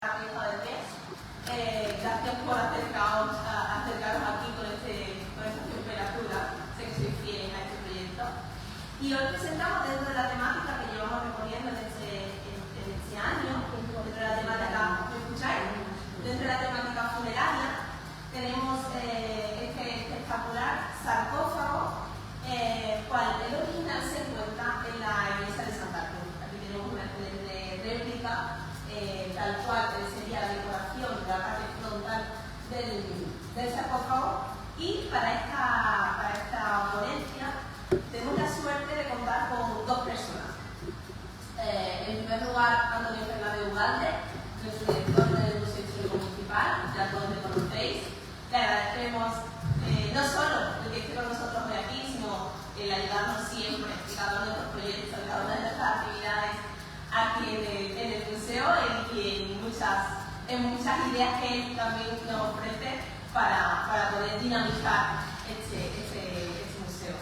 del mes. Gracias por acercaros aquí con esta temperatura. Sé que sois fieles a este proyecto. Y hoy presentamos dentro de la temática que llevamos recorriendo en este año, dentro de la temática, ¿me escucháis? Dentro de la temática funeraria, tenemos este espectacular sarcófago, cual el original se encuentra en la iglesia de Santa Cruz. Aquí tenemos una excelente réplica, tal cual sería la decoración de la parte frontal del sarcófago. Y para esta ponencia tenemos la suerte de contar con dos personas. En primer lugar, Antonio Fernández Ugalde, nuestro director del Museo Histórico Municipal, ya todos le conocéis. Le agradecemos no solo el que esté con nosotros hoy aquí, sino el ayudarnos siempre en cada uno de estos proyectos, en cada una de nuestras actividades aquí en el museo y en muchas ideas que él también nos ofrece para poder dinamizar este museo.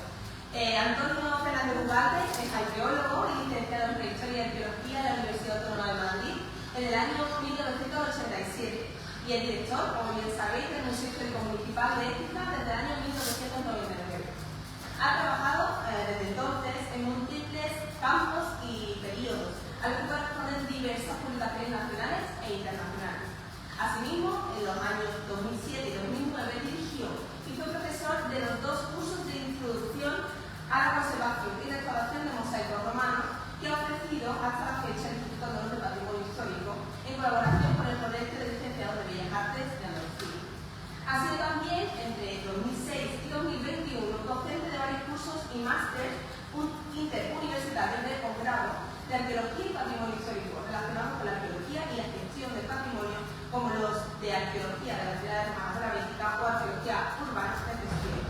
Antonio Fernández Ugalde es arqueólogo y licenciado en Prehistoria y Arqueología de la Universidad Autónoma de Madrid en el año 1987 y es director, como bien sabéis, del Museo Histórico Municipal de Écija desde el año 1999. Ha trabajado desde entonces en múltiples campos y periodos, al que corresponden diversas publicaciones nacionales e internacionales. Asimismo, en los años 2007 y 2009 dirigió y fue profesor de los dos cursos de introducción a la conservación y restauración de mosaicos romanos que ha ofrecido hasta la fecha el Instituto Andaluz de Patrimonio Histórico en colaboración con el Colegio de Licenciados de Bellas Artes de Andalucía. Ha sido también, entre 2006 y 2021, docente de varios cursos y másteres interuniversitarios de posgrado de Arqueología y Patrimonio Histórico relacionados con la arqueología y la gestión del patrimonio, como los de Arqueología de la Ciudad de Málaga o Arqueología Urbana de Gestión.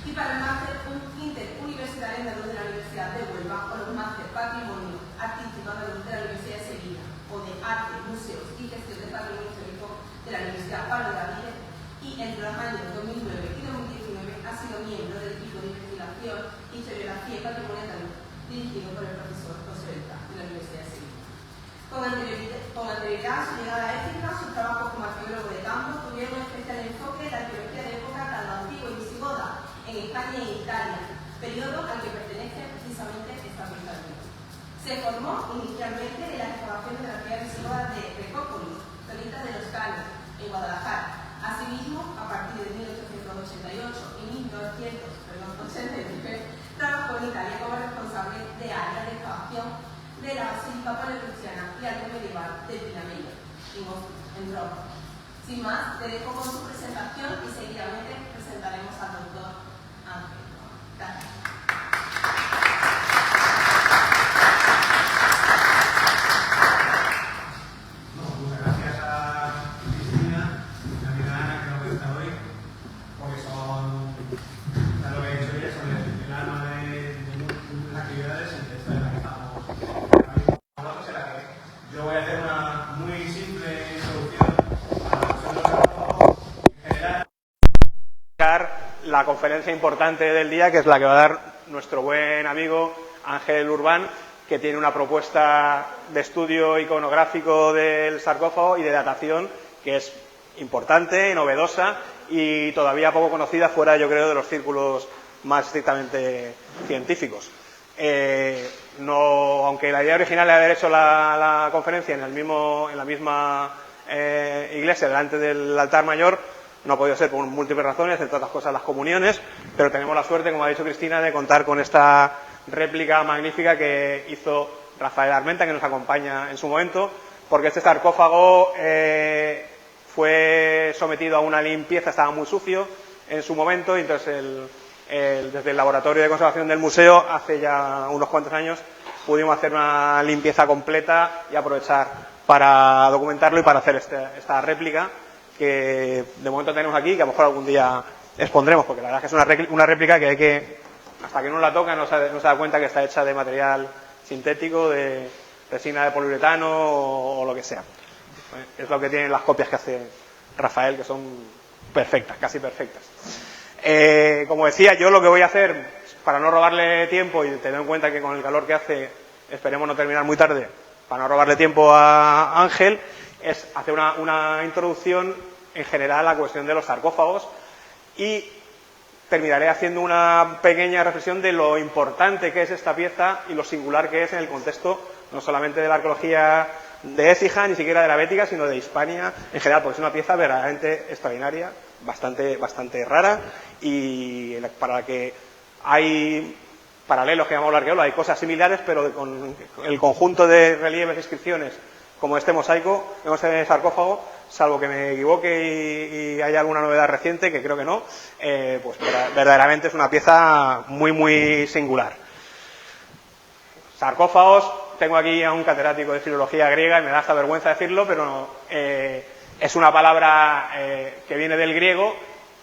Y para el máster interuniversitario andaluz de la Universidad de Huelva o los máster Patrimonio Artístico andaluz de la Universidad de Sevilla o de Arte, Museos y Gestión del Patrimonio Histórico de la Universidad Pablo de Davide. Y entre los años 2009 y 2019 ha sido miembro del equipo de investigación, historiografía y patrimonio andaluz, dirigido por el profesor José Beltrán de la Universidad de Sevilla. Con anterioridad a su llegada a Écija, sus trabajos como arqueólogo de campo tuvieron un especial enfoque en la arqueología de época tanto antigua y visigoda en España y en Italia, periodo al que pertenece precisamente esta publicación. Se formó inicialmente en la excavación de la arqueología visigoda de Recópolis, Solita de los Caños, en Guadalajara. Asimismo, a partir de 1888 y 1989, trabajó en Italia como responsable de área de excavación de la Basílica Paleocristiana y arte medieval de Pinamello, en Roma. Sin más, te dejo con su presentación y seguidamente presentaremos al doctor Ángel. Gracias. La conferencia importante del día, que es la que va a dar nuestro buen amigo Ángel Urbán, que tiene una propuesta de estudio iconográfico del sarcófago y de datación que es importante, novedosa y todavía poco conocida fuera, yo creo, de los círculos más estrictamente científicos. Aunque la idea original era haber hecho la conferencia en la misma iglesia, delante del altar mayor, no ha podido ser por múltiples razones, entre otras cosas las comuniones, pero tenemos la suerte, como ha dicho Cristina, de contar con esta réplica magnífica que hizo Rafael Armenta, que nos acompaña en su momento, porque este sarcófago fue sometido a una limpieza, estaba muy sucio en su momento, y entonces desde el Laboratorio de Conservación del Museo, hace ya unos cuantos años, pudimos hacer una limpieza completa y aprovechar para documentarlo y para hacer esta réplica, que de momento tenemos aquí, que a lo mejor algún día expondremos, porque la verdad es que es una réplica que hasta que uno la toca no se da cuenta que está hecha de material sintético, de resina de poliuretano o lo que sea. Es lo que tienen las copias que hace Rafael, que son perfectas, casi perfectas. Como decía, yo lo que voy a hacer, para no robarle tiempo y teniendo en cuenta que con el calor que hace esperemos no terminar muy tarde, para no robarle tiempo a Ángel, es hacer una introducción en general a la cuestión de los sarcófagos y terminaré haciendo una pequeña reflexión de lo importante que es esta pieza y lo singular que es en el contexto no solamente de la arqueología de Écija, ni siquiera de la Bética, sino de Hispania en general, porque es una pieza verdaderamente extraordinaria, bastante rara, y para la que hay paralelos que llamamos la arqueología, hay cosas similares, pero con el conjunto de relieves e inscripciones como este mosaico, este sarcófago, salvo que me equivoque y haya alguna novedad reciente, que creo que no, pues verdaderamente es una pieza muy singular. Sarcófagos, tengo aquí a un catedrático de filología griega y me da hasta vergüenza decirlo, pero es una palabra que viene del griego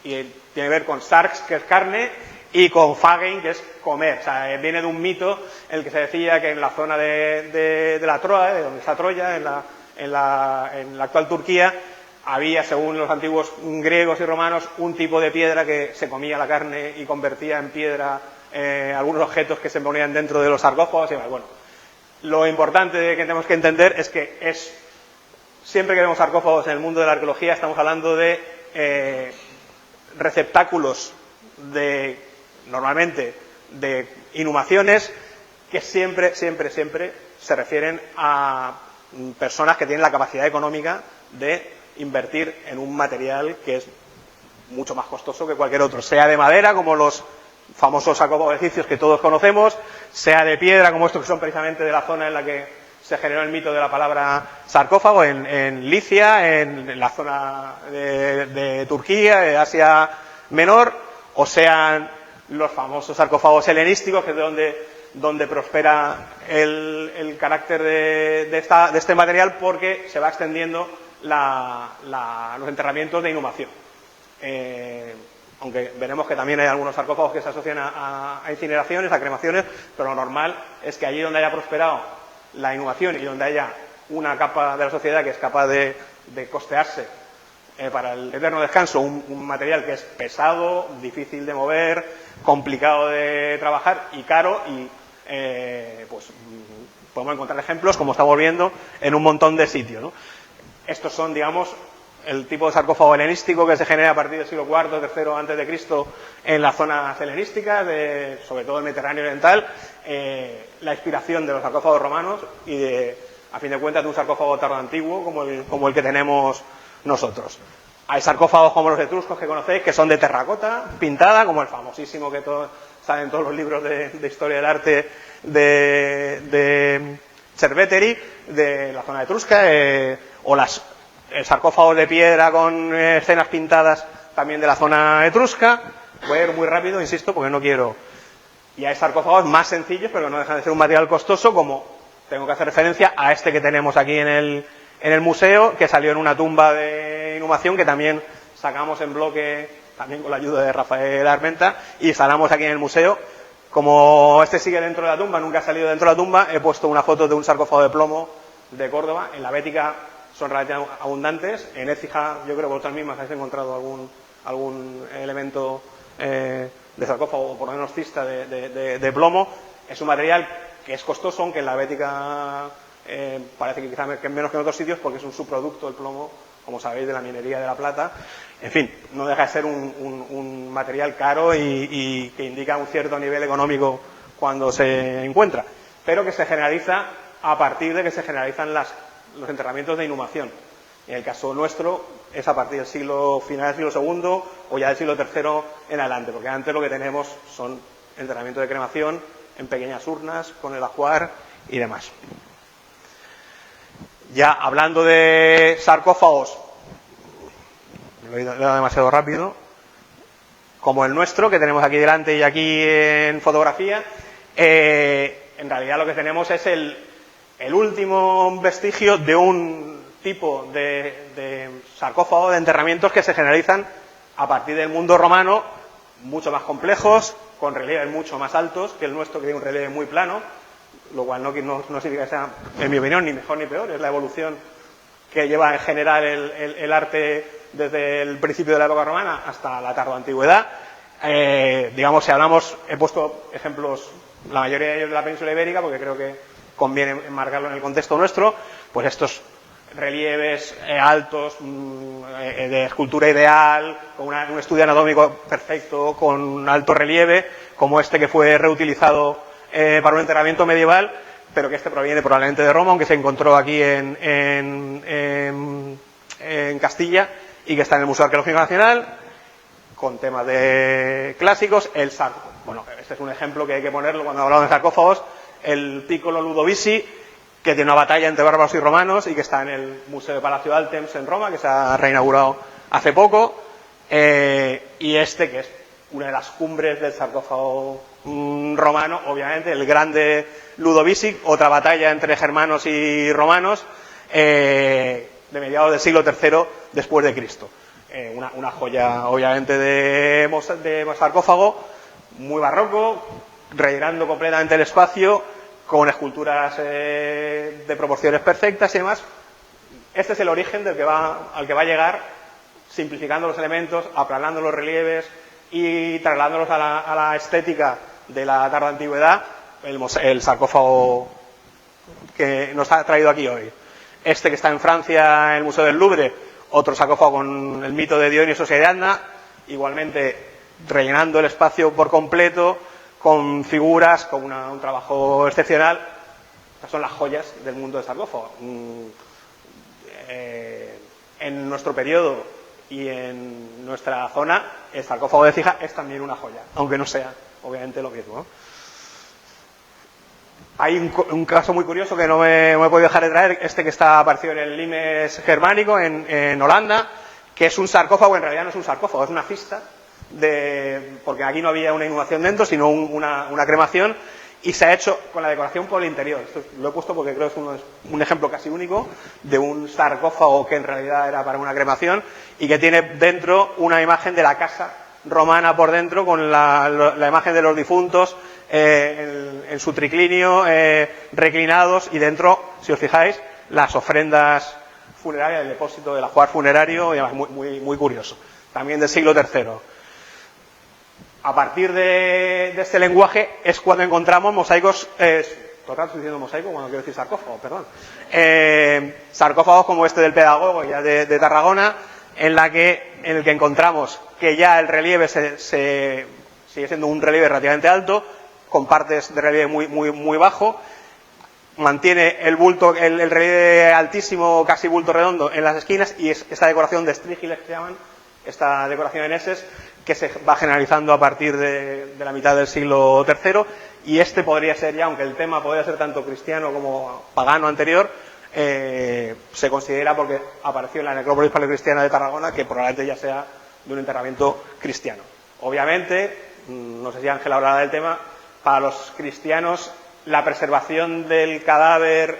y tiene que ver con sarx, que es carne, y con phagein, que es comer. O sea, viene de un mito en el que se decía que en la zona de la Troa, de donde está Troya, en la actual Turquía, había, según los antiguos griegos y romanos, un tipo de piedra que se comía la carne y convertía en piedra algunos objetos que se ponían dentro de los sarcófagos y demás. Bueno, lo importante que tenemos que entender es que siempre que vemos sarcófagos en el mundo de la arqueología estamos hablando de receptáculos normalmente de inhumaciones que siempre se refieren a personas que tienen la capacidad económica de invertir en un material que es mucho más costoso que cualquier otro, sea de madera como los famosos sarcófagos egipcios que todos conocemos, sea de piedra como estos que son precisamente de la zona en la que se generó el mito de la palabra sarcófago, en Licia, en la zona de Turquía, de Asia Menor, o sean los famosos sarcófagos helenísticos, que es donde prospera el carácter de este material, porque se va extendiendo los enterramientos de inhumación. Aunque veremos que también hay algunos sarcófagos que se asocian a incineraciones, a cremaciones, pero lo normal es que allí donde haya prosperado la inhumación y donde haya una capa de la sociedad que es capaz de costearse para el eterno descanso un material que es pesado, difícil de mover, complicado de trabajar y caro, y pues podemos encontrar ejemplos, como estamos viendo, en un montón de sitios, ¿no? Estos son, digamos, el tipo de sarcófago helenístico que se genera a partir del siglo IV, III antes de Cristo en las zonas helenísticas, sobre todo el Mediterráneo oriental, la inspiración de los sarcófagos romanos y, a fin de cuentas, de un sarcófago tardoantiguo como el que tenemos nosotros. Hay sarcófagos como los etruscos que conocéis, que son de terracota pintada, como el famosísimo que sale en todos los libros de historia del arte de Cerveteri, de la zona etrusca, o el sarcófago de piedra con escenas pintadas también de la zona etrusca. Voy a ir muy rápido, insisto, porque no quiero. Y hay sarcófagos más sencillos, pero no dejan de ser un material costoso, como tengo que hacer referencia a este que tenemos aquí en el museo, que salió en una tumba de inhumación, que también sacamos en bloque, también con la ayuda de Rafael Armenta, y instalamos aquí en el museo. Como este sigue dentro de la tumba, nunca ha salido dentro de la tumba, he puesto una foto de un sarcófago de plomo de Córdoba. En la Bética son relativamente abundantes, en Écija yo creo que vosotras mismas habéis encontrado algún elemento de sarcófago, o por lo menos cista de plomo. Es un material que es costoso, aunque en la Bética parece que quizá menos que en otros sitios, porque es un subproducto del plomo, como sabéis, de la minería de la plata. En fin, no deja de ser un material caro y que indica un cierto nivel económico cuando se encuentra, pero que se generaliza a partir de que se generalizan los enterramientos de inhumación. En el caso nuestro es a partir del final del siglo II o ya del siglo III en adelante, porque antes lo que tenemos son enterramientos de cremación en pequeñas urnas, con el ajuar y demás. Ya hablando de sarcófagos, lo he dado demasiado rápido, como el nuestro, que tenemos aquí delante y aquí en fotografía, en realidad lo que tenemos es el último vestigio de un tipo de sarcófago de enterramientos que se generalizan a partir del mundo romano, mucho más complejos, con relieves mucho más altos que el nuestro, que tiene un relieve muy plano, lo cual no significa que sea, en mi opinión, ni mejor ni peor. Es la evolución que lleva en general el arte desde el principio de la época romana hasta la tardoantigüedad. Digamos, si hablamos, he puesto ejemplos, la mayoría de ellos de la península ibérica, porque creo que conviene enmarcarlo en el contexto nuestro. Pues estos relieves altos, de escultura ideal, con un estudio anatómico perfecto, con alto relieve, como este que fue reutilizado para un enterramiento medieval, pero que este proviene probablemente de Roma, aunque se encontró aquí en Castilla, y que está en el Museo Arqueológico Nacional, con temas de clásicos. El sarcófago, bueno, este es un ejemplo que hay que ponerlo cuando hablamos de sarcófagos, el Piccolo Ludovisi, que tiene una batalla entre bárbaros y romanos y que está en el Museo de Palacio Altemps en Roma, que se ha reinaugurado hace poco, y este que es una de las cumbres del sarcófago romano, obviamente, el grande Ludovisi, otra batalla entre germanos y romanos, de mediados del siglo III después de Cristo. Una joya, obviamente, de sarcófago, muy barroco, rellenando completamente el espacio, con esculturas de proporciones perfectas y demás. Este es el origen al que va a llegar, simplificando los elementos, aplanando los relieves y trasladándolos a la estética de la tarda antigüedad, el sarcófago que nos ha traído aquí hoy. Este que está en Francia, en el Museo del Louvre, otro sarcófago con el mito de Dionisos y Ariadna, igualmente rellenando el espacio por completo, con figuras, con un trabajo excepcional. Estas son las joyas del mundo del sarcófago. En nuestro periodo y en nuestra zona, el sarcófago de Écija es también una joya, aunque no sea, obviamente, lo mismo, ¿no? Hay un caso muy curioso que no me he podido dejar de traer, este que está aparecido en el Limes germánico, en Holanda, que es un sarcófago. En realidad no es un sarcófago, es una cista, porque aquí no había una inhumación dentro, sino una cremación, y se ha hecho con la decoración por el interior. Esto lo he puesto porque creo que es un ejemplo casi único de un sarcófago que en realidad era para una cremación y que tiene dentro una imagen de la casa romana por dentro, con la imagen de los difuntos en su triclinio, reclinados, y dentro, si os fijáis, las ofrendas funerarias, el depósito del ajuar funerario, y además muy curioso, también del siglo III. A partir de este lenguaje es cuando encontramos mosaicos, todo el rato estoy diciendo mosaico cuando quiero decir sarcófago, perdón, sarcófagos como este del Pedagogo, ya de Tarragona, en el que encontramos que ya el relieve sigue siendo un relieve relativamente alto, con partes de relieve muy bajo, mantiene el bulto, el relieve altísimo, casi bulto redondo en las esquinas, y esta decoración de estrígiles que se llaman, esta decoración en eses, que se va generalizando a partir de la mitad del siglo III, y este podría ser ya, aunque el tema podría ser tanto cristiano como pagano anterior, se considera, porque apareció en la necrópolis paleocristiana de Tarragona, que probablemente ya sea de un enterramiento cristiano. Obviamente, no sé si Ángel hablará del tema, para los cristianos la preservación del cadáver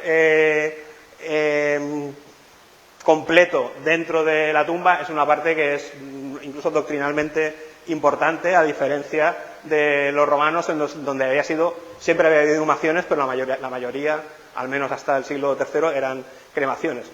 completo dentro de la tumba es una parte que es incluso doctrinalmente importante, a diferencia de los romanos, donde siempre había habido inhumaciones, pero la mayoría, al menos hasta el siglo III, eran cremaciones.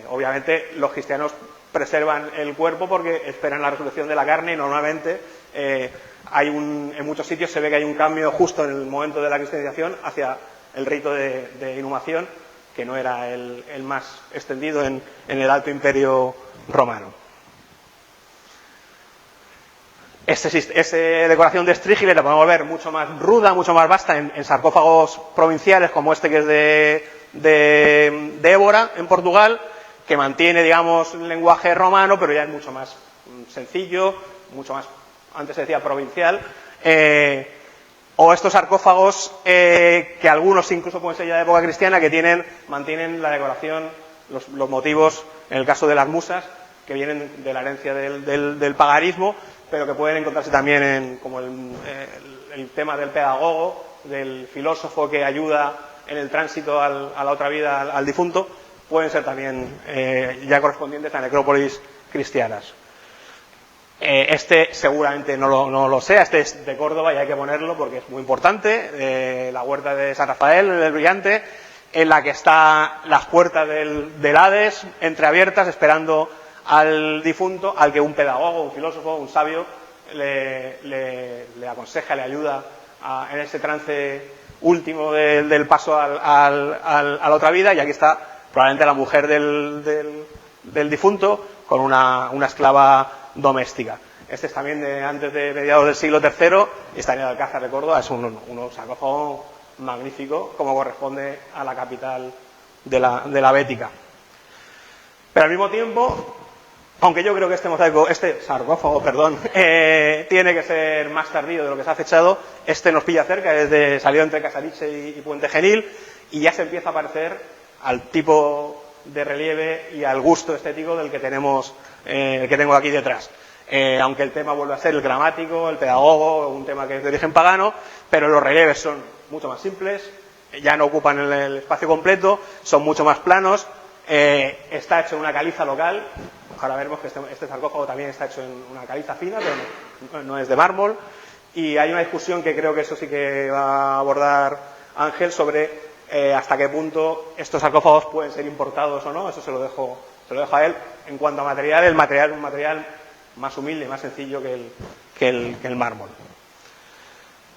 Obviamente los cristianos preservan el cuerpo porque esperan la resurrección de la carne, y normalmente en muchos sitios se ve que hay un cambio justo en el momento de la cristianización hacia el rito de inhumación, que no era el más extendido en el Alto Imperio Romano. Esta decoración de estrígiles la podemos ver mucho más ruda, mucho más vasta en sarcófagos provinciales como este, que es de Évora, en Portugal, que mantiene, digamos, el lenguaje romano, pero ya es mucho más sencillo, mucho más, antes se decía provincial, o estos sarcófagos que algunos incluso pueden ser ya de época cristiana, que mantienen la decoración, los motivos, en el caso de las musas, que vienen de la herencia del paganismo, pero que pueden encontrarse también como el tema del pedagogo, del filósofo que ayuda en el tránsito a la otra vida al difunto, pueden ser también ya correspondientes a necrópolis cristianas. Este seguramente no lo sea, este es de Córdoba y hay que ponerlo porque es muy importante, la huerta de San Rafael, el Brillante, en la que están las puertas del Hades entreabiertas, esperando al difunto, al que un pedagogo, un filósofo, un sabio le aconseja, le ayuda en ese trance último del paso a la otra vida. Y aquí está probablemente la mujer del difunto con una esclava doméstica. Este es también de antes de mediados del siglo III y está en el Alcázar de Córdoba. Es un sarcófago magnífico, como corresponde a la capital de la Bética. Pero al mismo tiempo, aunque yo creo que este sarcófago, tiene que ser más tardío de lo que se ha fechado, este nos pilla cerca, salió entre Casariche y Puente Genil, y ya se empieza a parecer al tipo de relieve y al gusto estético del que tenemos, el que tengo aquí detrás. Aunque el tema vuelve a ser el gramático, el pedagogo, un tema que es de origen pagano, pero los relieves son mucho más simples, ya no ocupan el espacio completo, son mucho más planos, está hecho en una caliza local. Ahora veremos que este sarcófago también está hecho en una caliza fina, pero no es de mármol, y hay una discusión que creo que eso sí que va a abordar Ángel sobre hasta qué punto estos sarcófagos pueden ser importados o no. Eso se lo dejo a él. En cuanto a material, el material es un material más humilde y más sencillo que el mármol.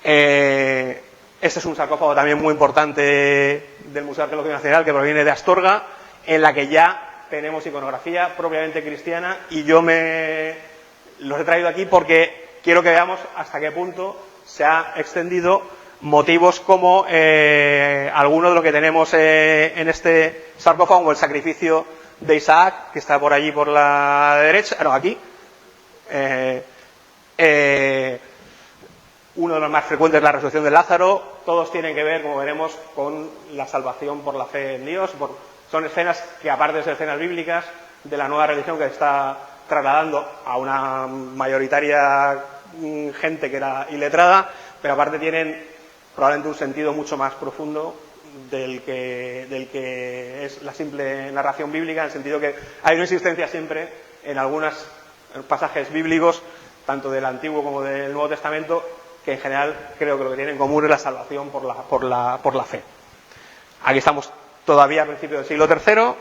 Este es un sarcófago también muy importante del Museo Arqueológico Nacional, que proviene de Astorga, en la que ya tenemos iconografía propiamente cristiana, y yo los he traído aquí porque quiero que veamos hasta qué punto se ha extendido motivos como algunos de lo que tenemos en este sarcófago, como el sacrificio de Isaac, que está por allí por la derecha, aquí. Uno de los más frecuentes es la resurrección de Lázaro. Todos tienen que ver, como veremos, con la salvación por la fe en Dios. Son escenas que, aparte de ser escenas bíblicas, de la nueva religión que está trasladando a una mayoritaria gente que era iletrada, pero aparte tienen probablemente un sentido mucho más profundo del que es la simple narración bíblica, en el sentido que hay una insistencia siempre en algunos pasajes bíblicos, tanto del Antiguo como del Nuevo Testamento, que en general creo que lo que tienen en común es la salvación por la fe. Aquí estamos todavía a principios del siglo III,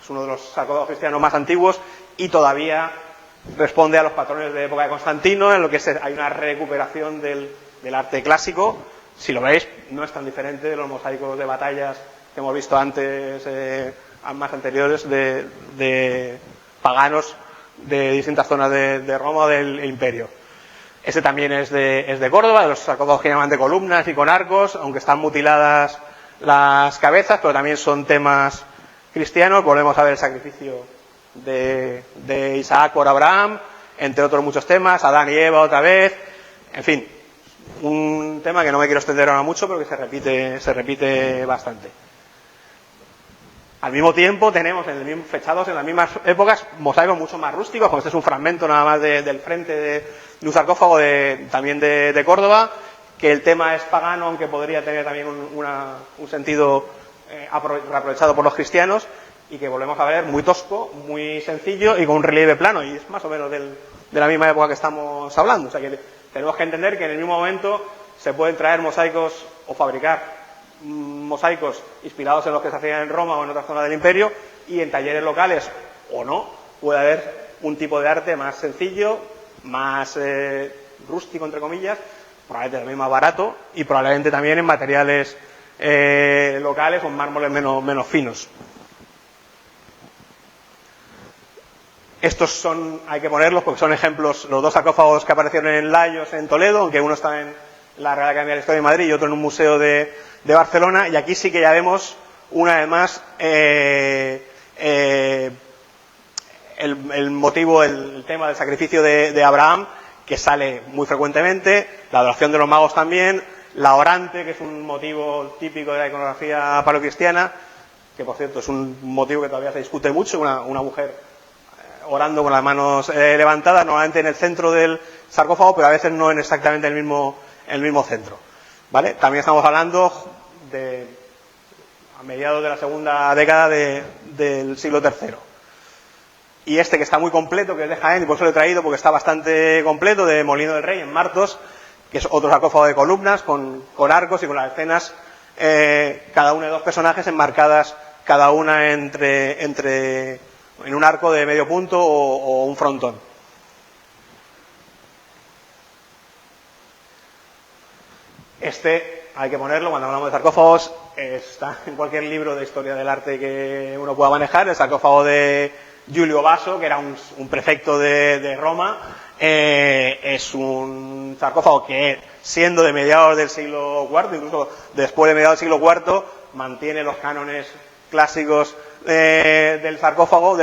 es uno de los sarcófagos cristianos más antiguos y todavía responde a los patrones de época de Constantino, en lo que hay una recuperación del arte clásico. Si lo veis, no es tan diferente de los mosaicos de batallas que hemos visto antes, más anteriores, de paganos de distintas zonas de Roma o del Imperio. Este también es de Córdoba, de los sarcófagos que llaman de columnas y con arcos, aunque están mutiladas las cabezas, pero también son temas cristianos. Volvemos a ver el sacrificio de Isaac por Abraham, entre otros muchos temas, Adán y Eva otra vez, en fin, un tema que no me quiero extender ahora mucho, pero que se repite bastante. Al mismo tiempo tenemos fechados en las mismas épocas mosaicos mucho más rústicos, como este es un fragmento nada más del frente de un sarcófago también de Córdoba, que el tema es pagano, aunque podría tener también un sentido aprovechado por los cristianos, y que volvemos a ver muy tosco, muy sencillo y con un relieve plano, y es más o menos de la misma época que estamos hablando. O sea que tenemos que entender que en el mismo momento se pueden traer mosaicos o fabricar mosaicos inspirados en los que se hacían en Roma o en otras zonas del Imperio, y en talleres locales o no puede haber un tipo de arte más sencillo, más rústico entre comillas, probablemente también más barato, y probablemente también en materiales locales o en mármoles menos finos. Estos hay que ponerlos porque son ejemplos, los dos sarcófagos que aparecieron en Layos, en Toledo, aunque uno está en la Real Academia de la Historia de Madrid y otro en un museo de Barcelona, y aquí sí que ya vemos una vez más el motivo, el tema del sacrificio de Abraham, que sale muy frecuentemente, la adoración de los magos también, la orante, que es un motivo típico de la iconografía paleocristiana, que por cierto es un motivo que todavía se discute mucho, una mujer orando con las manos levantadas, normalmente en el centro del sarcófago, pero a veces no en exactamente el mismo centro. ¿Vale? También estamos hablando a mediados de la segunda década del siglo III. Y este que está muy completo, que es de Jaén, y por eso lo he traído porque está bastante completo, de Molino del Rey, en Martos, que es otro sarcófago de columnas, con arcos y con las escenas, cada una de dos personajes enmarcadas, cada una en un arco de medio punto o un frontón. hay que ponerlo cuando hablamos de sarcófagos. Está en cualquier libro de historia del arte que uno pueda manejar. El sarcófago de Giulio Basso, que era un prefecto de Roma, es un sarcófago que, siendo de mediados del siglo IV, incluso después de mediados del siglo IV, mantiene los cánones clásicos del sarcófago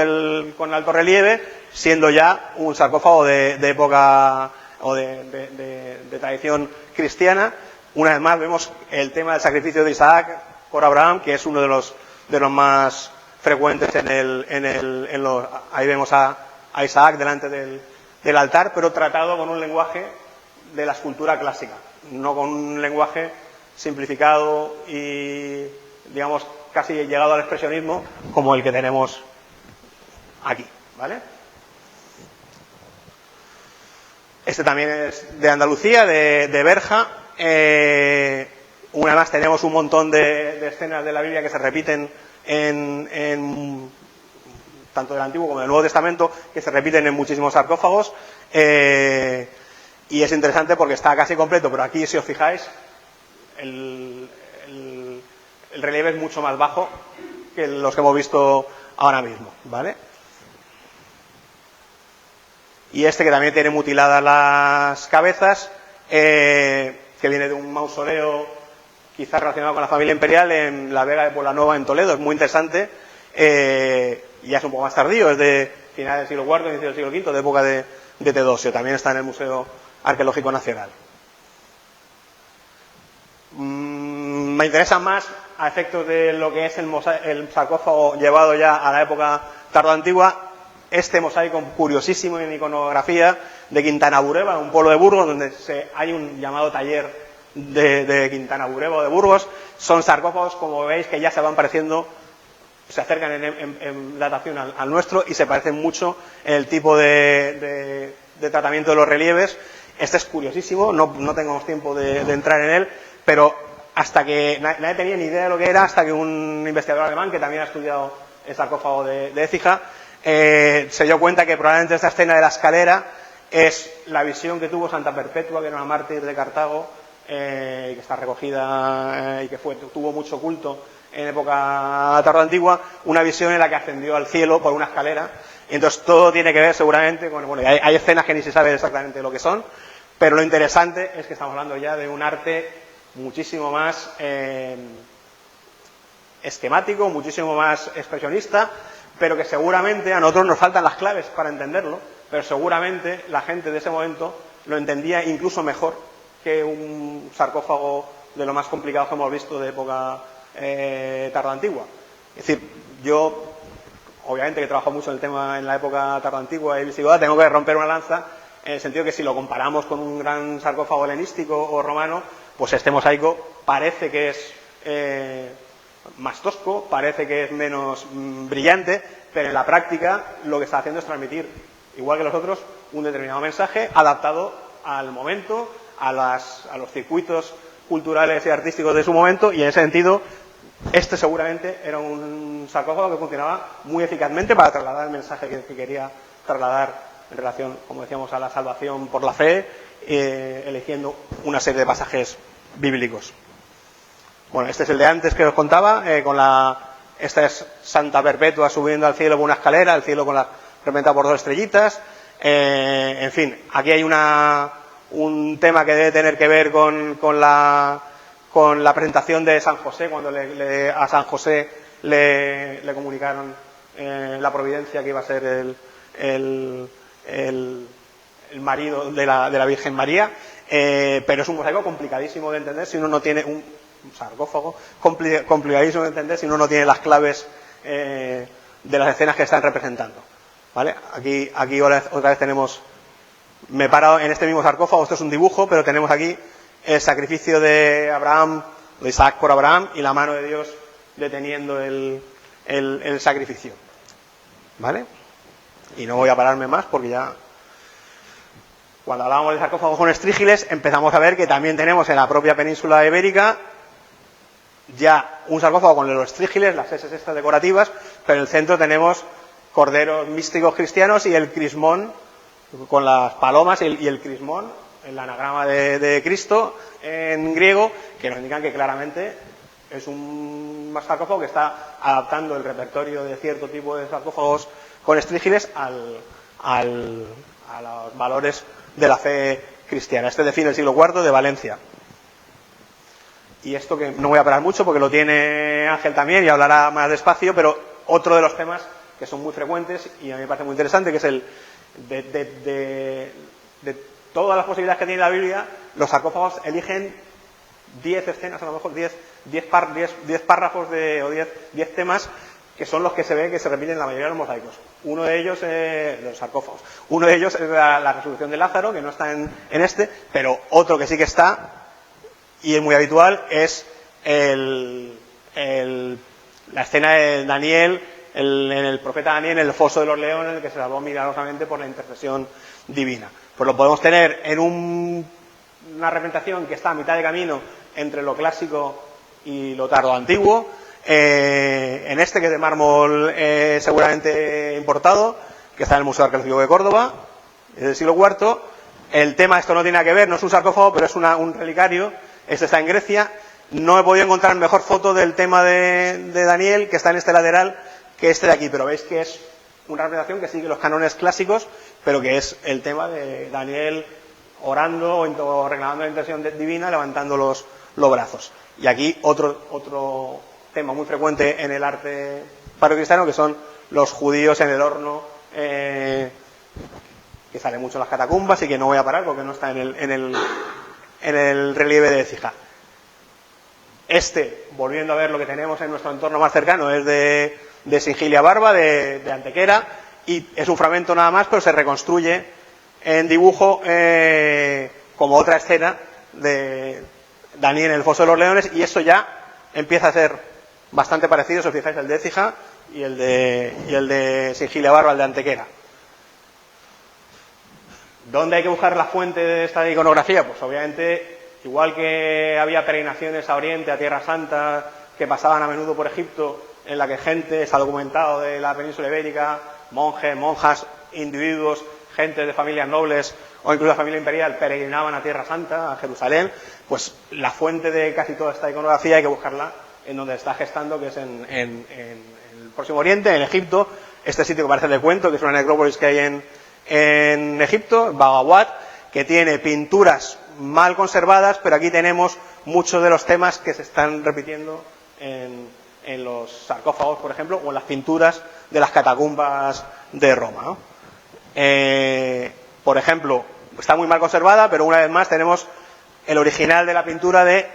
con alto relieve, siendo ya un sarcófago de época o de tradición cristiana. Una vez más vemos el tema del sacrificio de Isaac por Abraham, que es uno de los más frecuentes ahí vemos a Isaac delante del altar, pero tratado con un lenguaje de la escultura clásica, no con un lenguaje simplificado y, digamos, casi llegado al expresionismo como el que tenemos aquí, ¿vale? Este también es de Andalucía, de Berja. Una más, tenemos un montón de escenas de la Biblia que se repiten tanto del Antiguo como del Nuevo Testamento, que se repiten en muchísimos sarcófagos, y es interesante porque está casi completo, pero aquí, si os fijáis, el relieve es mucho más bajo que los que hemos visto ahora mismo, ¿vale? Y este, que también tiene mutiladas las cabezas, que viene de un mausoleo quizás relacionado con la familia imperial en la Vega de Poblanueva, en Toledo. Es muy interesante, y ya es un poco más tardío, es de finales del siglo IV, inicio del siglo V, de época de Teodosio. También está en el Museo Arqueológico Nacional. Me interesa más, a efectos de lo que es el sarcófago llevado ya a la época tardoantigua, este mosaico curiosísimo en iconografía de Quintana Bureba, un pueblo de Burgos, donde hay un llamado taller de Quintana Bureba o de Burgos. Son sarcófagos, como veis, que ya se van pareciendo, se acercan en datación al nuestro, y se parecen mucho en el tipo de tratamiento de los relieves. Este es curiosísimo, no tenemos tiempo de entrar en él, pero hasta que nadie tenía ni idea de lo que era, hasta que un investigador alemán, que también ha estudiado el sarcófago de Écija, se dio cuenta que probablemente esta escena de la escalera es la visión que tuvo Santa Perpetua, que era una mártir de Cartago, que está recogida y que tuvo mucho culto en época tardoantigua, una visión en la que ascendió al cielo por una escalera. Entonces todo tiene que ver seguramente con... Bueno, hay escenas que ni se sabe exactamente lo que son, pero lo interesante es que estamos hablando ya de un arte muchísimo más esquemático, muchísimo más expresionista, pero que seguramente a nosotros nos faltan las claves para entenderlo, pero seguramente la gente de ese momento lo entendía incluso mejor que un sarcófago de lo más complicado que hemos visto de época tardoantigua. Es decir, yo, obviamente, que trabajo mucho en el tema en la época tardoantigua y visigoda, tengo que romper una lanza en el sentido que, si lo comparamos con un gran sarcófago helenístico o romano, pues este mosaico parece que es más tosco, parece que es menos brillante, pero en la práctica lo que está haciendo es transmitir, igual que los otros, un determinado mensaje adaptado al momento, a los circuitos culturales y artísticos de su momento, y en ese sentido este seguramente era un sarcófago que funcionaba muy eficazmente para trasladar el mensaje que quería trasladar en relación, como decíamos, a la salvación por la fe, eligiendo una serie de pasajes bíblicos. Bueno, este es el de antes que os contaba, esta es Santa Perpetua subiendo al cielo por una escalera, el cielo representado por dos estrellitas. En fin, aquí hay un tema que debe tener que ver con la presentación de San José, cuando a San José le comunicaron la providencia que iba a ser el marido de la Virgen María. Pero es un mosaico complicadísimo de entender si uno no tiene un sarcófago complicadísimo de entender si uno no tiene las claves de las escenas que están representando, ¿vale? Aquí otra vez tenemos, me he parado en este mismo sarcófago, esto es un dibujo, pero tenemos aquí el sacrificio de Abraham, de Isaac por Abraham, y la mano de Dios deteniendo el sacrificio, ¿vale? Y no voy a pararme más porque ya, cuando hablábamos de sarcófagos con estrígiles, empezamos a ver que también tenemos en la propia península ibérica ya un sarcófago con los estrígiles, las eses estas decorativas, pero en el centro tenemos corderos místicos cristianos y el crismón con las palomas y el crismón el anagrama de Cristo en griego, que nos indican que claramente es un sarcófago que está adaptando el repertorio de cierto tipo de sarcófagos con estrígiles a los valores de la fe cristiana. Este define el siglo IV de Valencia. Y esto que no voy a parar mucho porque lo tiene Ángel también y hablará más despacio, pero otro de los temas que son muy frecuentes y a mí me parece muy interesante, que es el de todas las posibilidades que tiene la Biblia, los sarcófagos eligen 10 escenas, a lo mejor 10 párrafos o 10 temas que son los que se ve que se repiten en la mayoría de los mosaicos. Uno de ellos, los sarcófagos, uno de ellos es la resurrección de Lázaro, que no está en este, pero otro que sí que está, y es muy habitual, es la escena de Daniel, en el profeta Daniel, en el foso de los leones, en el que se salvó milagrosamente por la intercesión divina. Pues lo podemos tener en una representación que está a mitad de camino entre lo clásico y lo tardo antiguo, en este que es de mármol seguramente importado, que está en el Museo Arqueológico de Córdoba, es del siglo IV. El tema, esto no tiene nada que ver, no es un sarcófago, pero es un relicario. Este está en Grecia. No he podido encontrar mejor foto del tema de Daniel, que está en este lateral, que este de aquí, pero veis que es una representación que sigue los cánones clásicos, pero que es el tema de Daniel orando o reclamando la intercesión divina, levantando los brazos. Y aquí otro tema muy frecuente en el arte paleocristiano, que son los judíos en el horno, que sale mucho en las catacumbas y que no voy a parar porque no está en el relieve de Écija. Volviendo a ver lo que tenemos en nuestro entorno más cercano, es de Singilia Barba, de Antequera, y es un fragmento nada más, pero se reconstruye en dibujo como otra escena de Daniel en el foso de los leones, y eso ya empieza a ser bastante parecido, si os fijáis, el de Écija y el de Singilia Barba, el de Antequera. ¿Dónde hay que buscar la fuente de esta iconografía? Pues obviamente, igual que había peregrinaciones a Oriente, a Tierra Santa, que pasaban a menudo por Egipto, en la que gente, se ha documentado, de la península ibérica, monjes, monjas, individuos, gente de familias nobles o incluso la familia imperial, peregrinaban a Tierra Santa, a Jerusalén, pues la fuente de casi toda esta iconografía hay que buscarla en donde está gestando, que es en el Próximo Oriente, en Egipto, este sitio que parece de cuento, que es una necrópolis que hay en Egipto, Bagawat, que tiene pinturas mal conservadas, pero aquí tenemos muchos de los temas que se están repitiendo en los sarcófagos, por ejemplo, o en las pinturas de las catacumbas de Roma, ¿no? Por ejemplo, está muy mal conservada, pero una vez más tenemos el original de la pintura de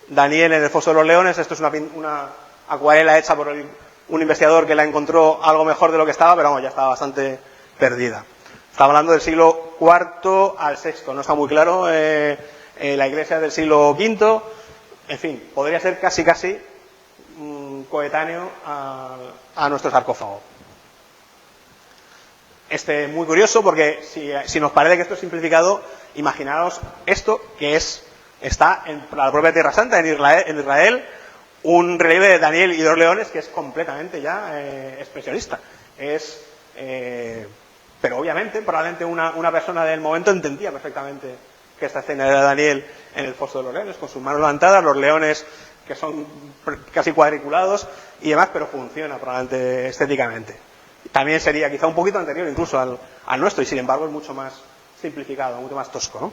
Daniel en el foso de los leones. Esto es una acuarela hecha por un investigador que la encontró algo mejor de lo que estaba, pero vamos, ya estaba bastante perdida. Estamos hablando del siglo IV al VI, no está muy claro. La iglesia del siglo V, en fin, podría ser casi coetáneo a nuestro sarcófago. Muy curioso porque si nos parece que esto es simplificado, imaginaos esto que está en la propia Tierra Santa, en Israel, un relieve de Daniel y dos leones que es completamente ya expresionista. Pero obviamente, probablemente una persona del momento entendía perfectamente que esta escena era Daniel en el foso de los leones, con sus manos levantadas, los leones que son casi cuadriculados y demás, pero funciona probablemente estéticamente. También sería quizá un poquito anterior incluso al nuestro, y sin embargo es mucho más simplificado, mucho más tosco, ¿no?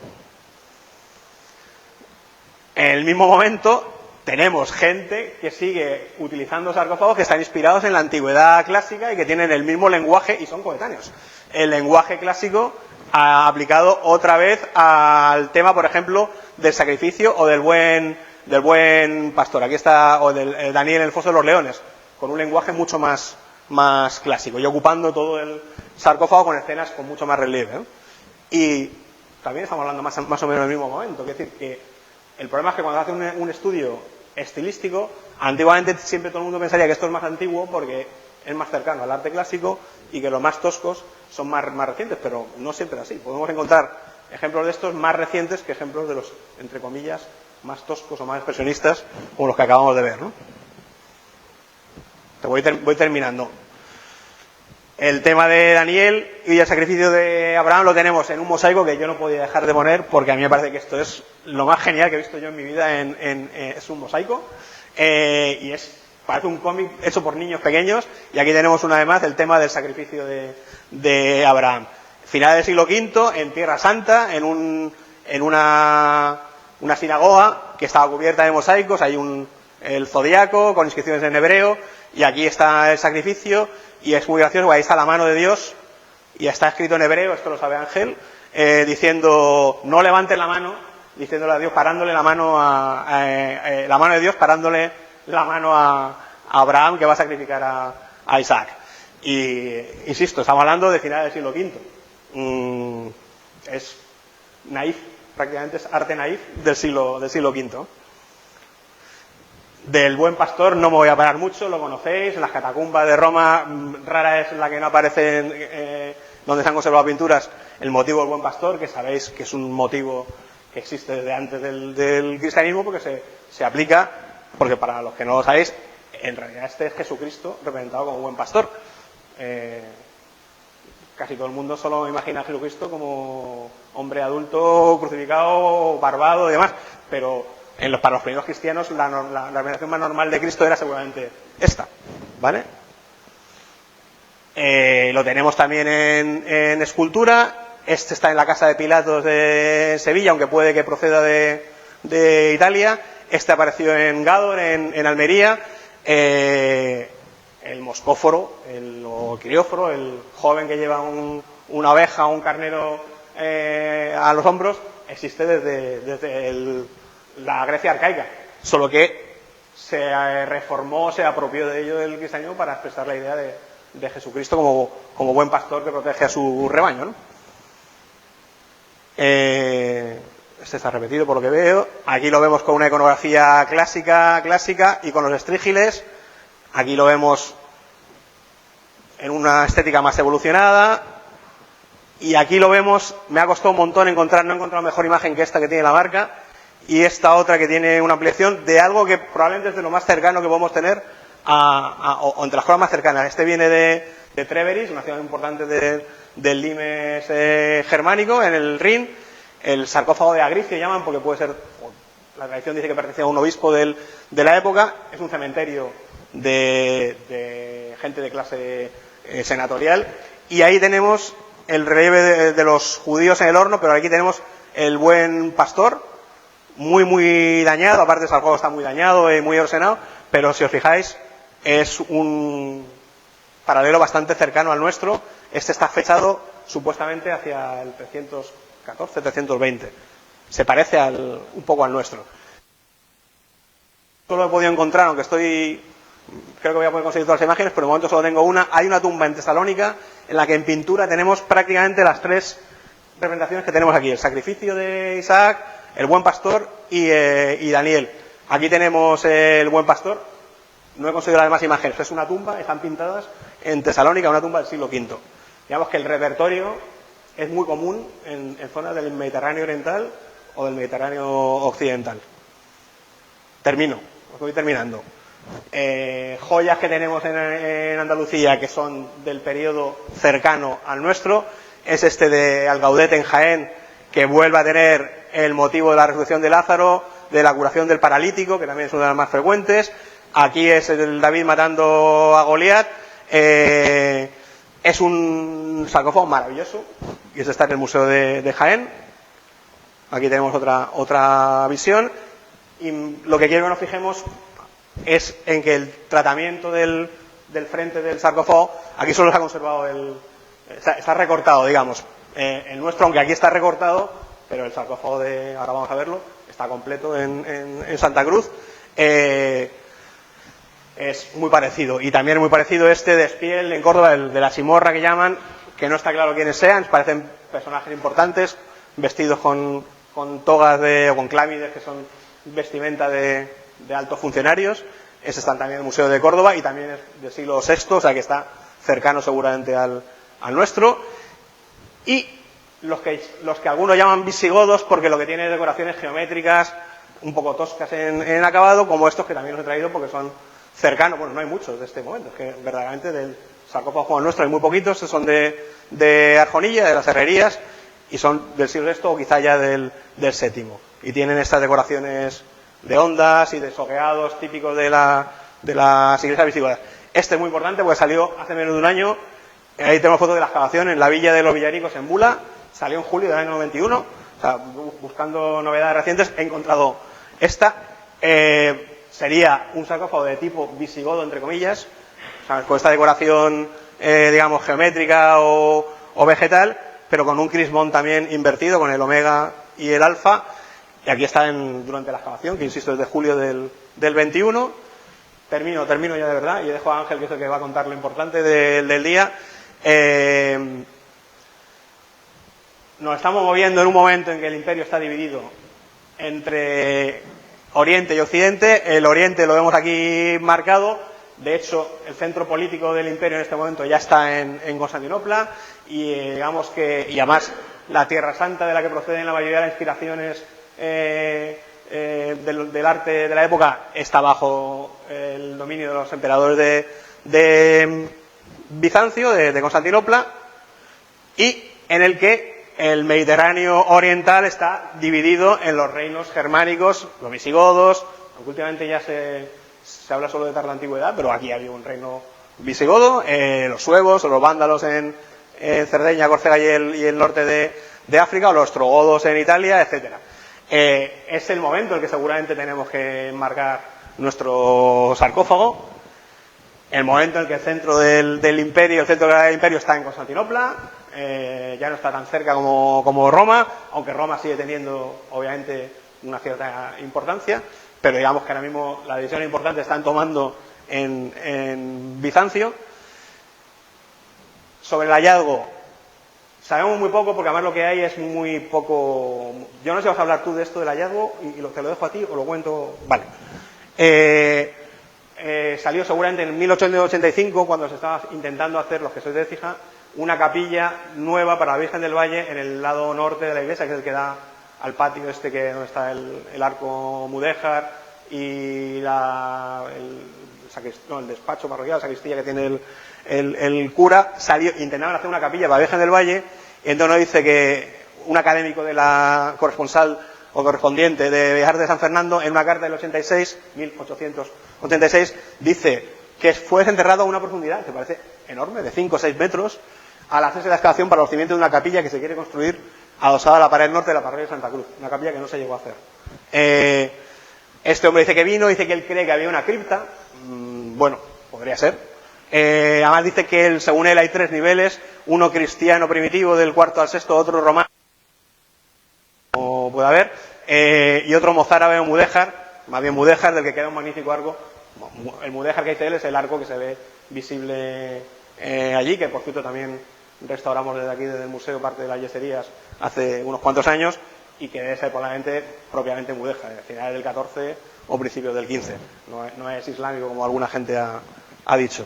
En el mismo momento tenemos gente que sigue utilizando sarcófagos que están inspirados en la antigüedad clásica y que tienen el mismo lenguaje y son coetáneos. El lenguaje clásico aplicado otra vez al tema, por ejemplo, del sacrificio o del buen pastor. Aquí está, o del Daniel en el foso de los leones, con un lenguaje mucho más clásico y ocupando todo el sarcófago con escenas con mucho más relieve, ¿no? Y también estamos hablando más o menos en el mismo momento. Es decir, que el problema es que cuando hace un estudio estilístico, antiguamente siempre todo el mundo pensaría que esto es más antiguo porque es más cercano al arte clásico y que los más toscos son más recientes, pero no siempre es así. Podemos encontrar ejemplos de estos más recientes que ejemplos de los, entre comillas, más toscos o más expresionistas, como los que acabamos de ver, ¿no? Voy terminando. el tema de Daniel y el sacrificio de Abraham lo tenemos en un mosaico que yo no podía dejar de poner porque a mí me parece que esto es lo más genial que he visto yo en mi vida. Es un mosaico y parece un cómic hecho por niños pequeños. Y aquí tenemos una vez más el tema del sacrificio de Abraham. Final del siglo V, en Tierra Santa, en una sinagoga que estaba cubierta de mosaicos. Hay el zodiaco con inscripciones en hebreo y aquí está el sacrificio. Y es muy gracioso, ahí está la mano de Dios, y está escrito en hebreo, esto lo sabe Ángel, diciendo, no levanten la mano, diciéndole a Dios, parándole la mano la mano de Dios, parándole la mano a Abraham, que va a sacrificar a Isaac. Y, insisto, estamos hablando de finales del siglo V. Es naif, prácticamente es arte naif del siglo V. Del buen pastor no me voy a parar mucho, lo conocéis, en las catacumbas de Roma, rara es la que no aparece donde se han conservado pinturas, el motivo del buen pastor, que sabéis que es un motivo que existe desde antes del cristianismo, porque se aplica, porque para los que no lo sabéis, en realidad este es Jesucristo representado como buen pastor. Casi todo el mundo solo imagina a Jesucristo como hombre adulto, crucificado, barbado y demás, pero para los primeros cristianos la representación más normal de Cristo era seguramente esta, ¿vale? Lo tenemos también en escultura. Este está en la casa de Pilatos de Sevilla, aunque puede que proceda de Italia. Este apareció en Gádor, en Almería. El moscóforo, o crióforo, el joven que lleva una oveja o un carnero a los hombros, existe desde la Grecia arcaica, solo que se reformó, se apropió de ello el cristianismo para expresar la idea de Jesucristo como buen pastor que protege a su rebaño, ¿no? Este está repetido por lo que veo. Aquí lo vemos con una iconografía clásica y con los estrígiles. Aquí lo vemos en una estética más evolucionada. Y aquí lo vemos, me ha costado un montón no he encontrado mejor imagen que esta que tiene la marca. Y esta otra que tiene una ampliación de algo que probablemente es de lo más cercano que podemos tener o entre las cosas más cercanas. Este viene de Treveris, una ciudad importante del limes germánico, en el Rin. El sarcófago de Agricio llaman, porque puede ser, la tradición dice que pertenecía a un obispo de la época. Es un cementerio de gente de clase senatorial. Y ahí tenemos el relieve de los judíos en el horno, pero aquí tenemos el buen pastor, muy dañado. Aparte el sarcófago está muy dañado, muy erosionado, pero si os fijáis es un paralelo bastante cercano al nuestro. Este está fechado supuestamente hacia el 314, 320. Se parece un poco al nuestro. Solo he podido encontrar, aunque creo que voy a poder conseguir todas las imágenes, pero de momento solo tengo una. Hay una tumba en Tesalónica en la que en pintura tenemos prácticamente las tres representaciones que tenemos aquí: el sacrificio de Isaac, el buen pastor y Daniel. Aquí tenemos el buen pastor. No he conseguido las demás imágenes. Es una tumba, están pintadas en Tesalónica, una tumba del siglo V. Digamos que el repertorio es muy común en zonas del Mediterráneo oriental o del Mediterráneo occidental. Voy terminando. Joyas que tenemos en Andalucía que son del periodo cercano al nuestro. Es este de Algaudet en Jaén, que vuelve a tener el motivo de la resurrección de Lázaro, de la curación del paralítico, que también es una de las más frecuentes. Aquí es el David matando a Goliat. Es un sarcófago maravilloso, y este está en el Museo de Jaén. Aquí tenemos otra visión. Y lo que quiero que nos fijemos es en que el tratamiento del frente del sarcófago, aquí solo se ha conservado está recortado, digamos. El nuestro, aunque aquí está recortado, pero el sarcófago ahora vamos a verlo, está completo en Santa Cruz. Es muy parecido. Y también muy parecido este de Espiel en Córdoba, el de la Simorra que llaman, que no está claro quiénes sean, parecen personajes importantes, vestidos con togas o con clámides, que son vestimenta de altos funcionarios. Ese está también en el Museo de Córdoba y también es del siglo VI, o sea que está cercano seguramente al nuestro. Y los que algunos llaman visigodos, porque lo que tiene decoraciones geométricas un poco toscas en acabado, como estos que también os he traído porque son cercanos. Bueno, no hay muchos de este momento, es que verdaderamente del sarcófagos como el nuestro hay muy poquitos, son de Arjonilla, de las Herrerías, y son del siglo VI o quizá ya del VII. Y tienen estas decoraciones de ondas y de sogueados típicos de las iglesias visigodas. Este es muy importante porque salió hace menos de un año. Ahí tenemos fotos de la excavación en la villa de los Villaricos en Bula. Salió en julio del año 91. O sea, buscando novedades recientes he encontrado esta. Sería un sarcófago de tipo visigodo, entre comillas, o sea, con esta decoración, digamos, geométrica o vegetal, pero con un crismón también invertido, con el omega y el alfa. Y aquí está durante la excavación, que insisto, es de julio del 21. Termino ya de verdad, y dejo a Ángel, que es el que va a contar lo importante del día. Nos estamos moviendo en un momento en que el imperio está dividido entre Oriente y Occidente. El Oriente lo vemos aquí marcado. De hecho, el centro político del imperio en este momento ya está en Constantinopla, y digamos que, y además la Tierra Santa, de la que proceden la mayoría de las inspiraciones del arte de la época, está bajo el dominio de los emperadores de Bizancio, de Constantinopla, y en el que el Mediterráneo oriental está dividido en los reinos germánicos, los visigodos, aunque últimamente ya se habla solo de tarda antigüedad, pero aquí había un reino visigodo, los suevos o los vándalos en Cerdeña, Córcega y el norte de África, o los ostrogodos en Italia, etcétera. Es el momento en el que seguramente tenemos que enmarcar nuestro sarcófago, el momento en el que el centro del imperio, el centro del imperio está en Constantinopla. Ya no está tan cerca como Roma, aunque Roma sigue teniendo obviamente una cierta importancia, pero digamos que ahora mismo la decisión importante están tomando en Bizancio. Sobre el hallazgo sabemos muy poco, porque además lo que hay es muy poco. Yo no sé si vas a hablar tú de esto del hallazgo, y te lo dejo a ti o lo cuento. Vale. Salió seguramente en 1885, cuando se estaba intentando hacer, los que sois de Écija, una capilla nueva para la Virgen del Valle en el lado norte de la iglesia, que es el que da al patio donde está el arco mudéjar y el despacho parroquial, la sacristía que tiene el cura. Intentaban hacer una capilla para la Virgen del Valle, y entonces nos dice que un académico de la corresponsal o correspondiente de Bellas Artes de San Fernando, en una carta del 1886, dice que fue desenterrado a una profundidad que parece enorme, de 5 o 6 metros, al hacerse la excavación para los cimientos de una capilla que se quiere construir adosada a la pared norte de la parroquia de Santa Cruz, una capilla que no se llegó a hacer. Este hombre dice que vino, dice que él cree que había una cripta. Bueno, podría ser. Además dice que según él hay 3 niveles, uno cristiano primitivo del cuarto al sexto, otro romano, puede haber, y otro mozárabe o mudéjar, más bien mudéjar, del que queda un magnífico arco. El mudéjar que dice él es el arco que se ve visible allí, que por cierto también restauramos desde aquí, desde el museo, parte de las yeserías hace unos cuantos años, y que debe ser propiamente mudéjar, a finales del 14 o principios del 15. No es islámico como alguna gente ha dicho.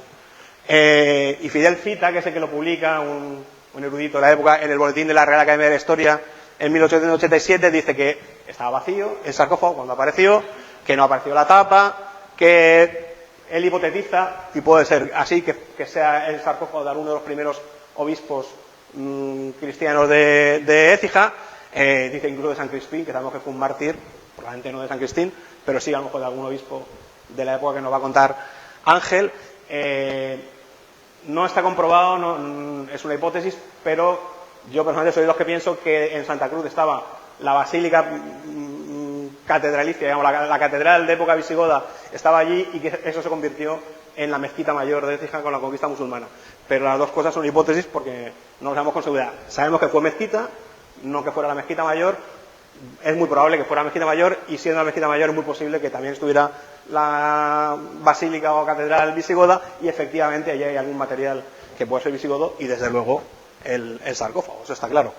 Y Fidel cita, que es el que lo publica, un erudito de la época, en el boletín de la Real Academia de la Historia en 1887, dice que estaba vacío el sarcófago cuando apareció, que no apareció la tapa, que él hipotetiza, y puede ser así, que sea el sarcófago de alguno de los primeros obispos cristianos de Écija. Dice incluso de San Crispín, que sabemos que fue un mártir, probablemente no de San Cristín, pero sí a lo mejor de algún obispo de la época, que nos va a contar Ángel. No está comprobado, es una hipótesis, pero yo personalmente soy de los que pienso que en Santa Cruz estaba la basílica catedralicia, digamos, la catedral de época visigoda estaba allí, y que eso se convirtió en la mezquita mayor de Écija con la conquista musulmana. Pero las dos cosas son hipótesis porque no lo sabemos con seguridad. Sabemos que fue mezquita, no que fuera la mezquita mayor. Es muy probable que fuera la mezquita mayor, y siendo la mezquita mayor es muy posible que también estuviera la basílica o catedral visigoda, y efectivamente allí hay algún material que puede ser visigodo, y desde luego el sarcófago, eso está claro.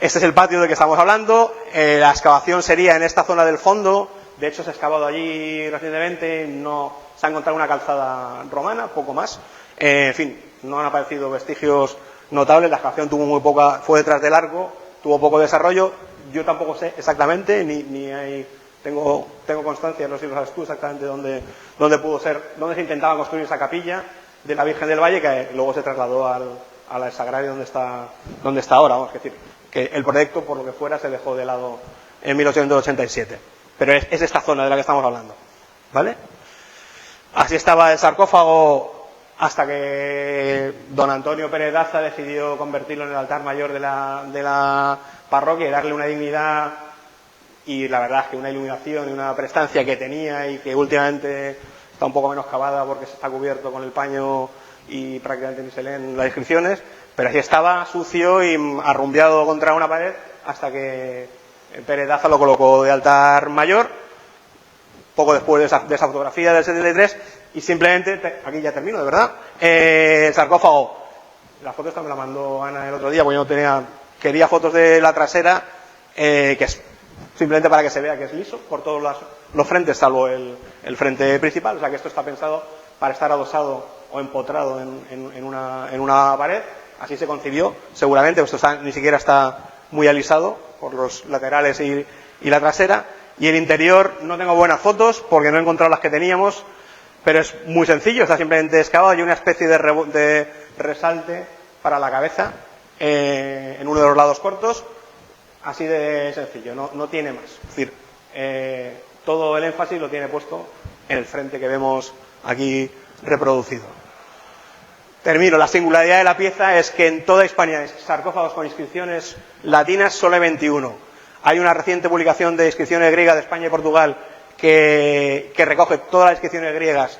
Este es el patio del que estamos hablando. La excavación sería en esta zona del fondo. De hecho, se ha excavado allí recientemente, se ha encontrado una calzada romana, poco más. En fin, no han aparecido vestigios notables. La excavación fue detrás del arco, tuvo poco desarrollo. Yo tampoco sé exactamente, tengo constancia, no sé si lo sabes tú exactamente dónde pudo ser, dónde se intentaba construir esa capilla. de la Virgen del Valle, que luego se trasladó al Sagrario donde está ahora. Vamos a decir que el proyecto, por lo que fuera, se dejó de lado en 1887. Pero es esta zona de la que estamos hablando, ¿vale? Así estaba el sarcófago hasta que don Antonio Pérez Daza decidió convertirlo en el altar mayor de la parroquia y darle una dignidad y la verdad es que una iluminación y una prestancia que tenía y que últimamente está un poco menos cavada porque se está cubierto con el paño y prácticamente ni se leen las inscripciones, pero así estaba sucio y arrumbiado contra una pared hasta que Pérez Daza lo colocó de altar mayor poco después de esa fotografía del 73 y simplemente, aquí ya termino de verdad, el sarcófago, la foto esta me la mandó Ana el otro día porque yo no quería fotos de la trasera, que es simplemente para que se vea que es liso por todos los frentes salvo el frente principal, o sea que esto está pensado para estar adosado o empotrado en una pared, así se concibió seguramente, esto ni siquiera está muy alisado por los laterales y la trasera. Y el interior no tengo buenas fotos porque no he encontrado las que teníamos, pero es muy sencillo, está simplemente excavado y una especie de resalte para la cabeza en uno de los lados cortos, así de sencillo, no tiene más. Es decir, todo el énfasis lo tiene puesto en el frente que vemos aquí reproducido. Termino, la singularidad de la pieza es que en toda Hispania sarcófagos con inscripciones latinas solo hay 21. Hay una reciente publicación de inscripciones griegas de España y Portugal que recoge todas las inscripciones griegas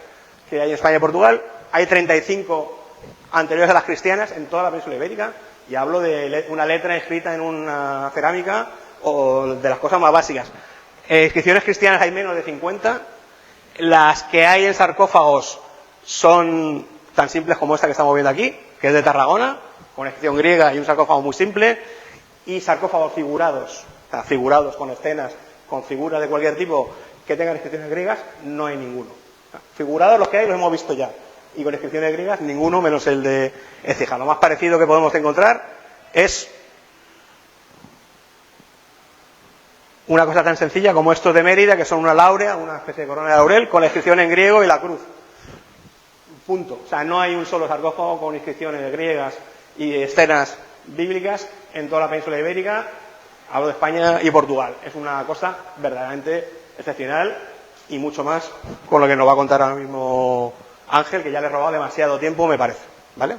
que hay en España y Portugal. Hay 35 anteriores a las cristianas en toda la península ibérica y hablo de una letra escrita en una cerámica o de las cosas más básicas. Inscripciones cristianas hay menos de 50. Las que hay en sarcófagos son tan simples como esta que estamos viendo aquí, que es de Tarragona, con inscripción griega y un sarcófago muy simple, y sarcófagos figurados. O sea, figurados con escenas, con figuras de cualquier tipo que tengan inscripciones griegas, no hay ninguno. Figurados los que hay los hemos visto ya. Y con inscripciones griegas, ninguno menos el de Écija. Lo más parecido que podemos encontrar es una cosa tan sencilla como estos de Mérida, que son una laurea, una especie de corona de laurel, con la inscripción en griego y la cruz. Punto. O sea, no hay un solo sarcófago con inscripciones griegas y escenas bíblicas en toda la península ibérica. Hablo de España y Portugal. Es una cosa verdaderamente excepcional y mucho más con lo que nos va a contar ahora mismo Ángel, que ya le he robado demasiado tiempo, me parece. ¿Vale?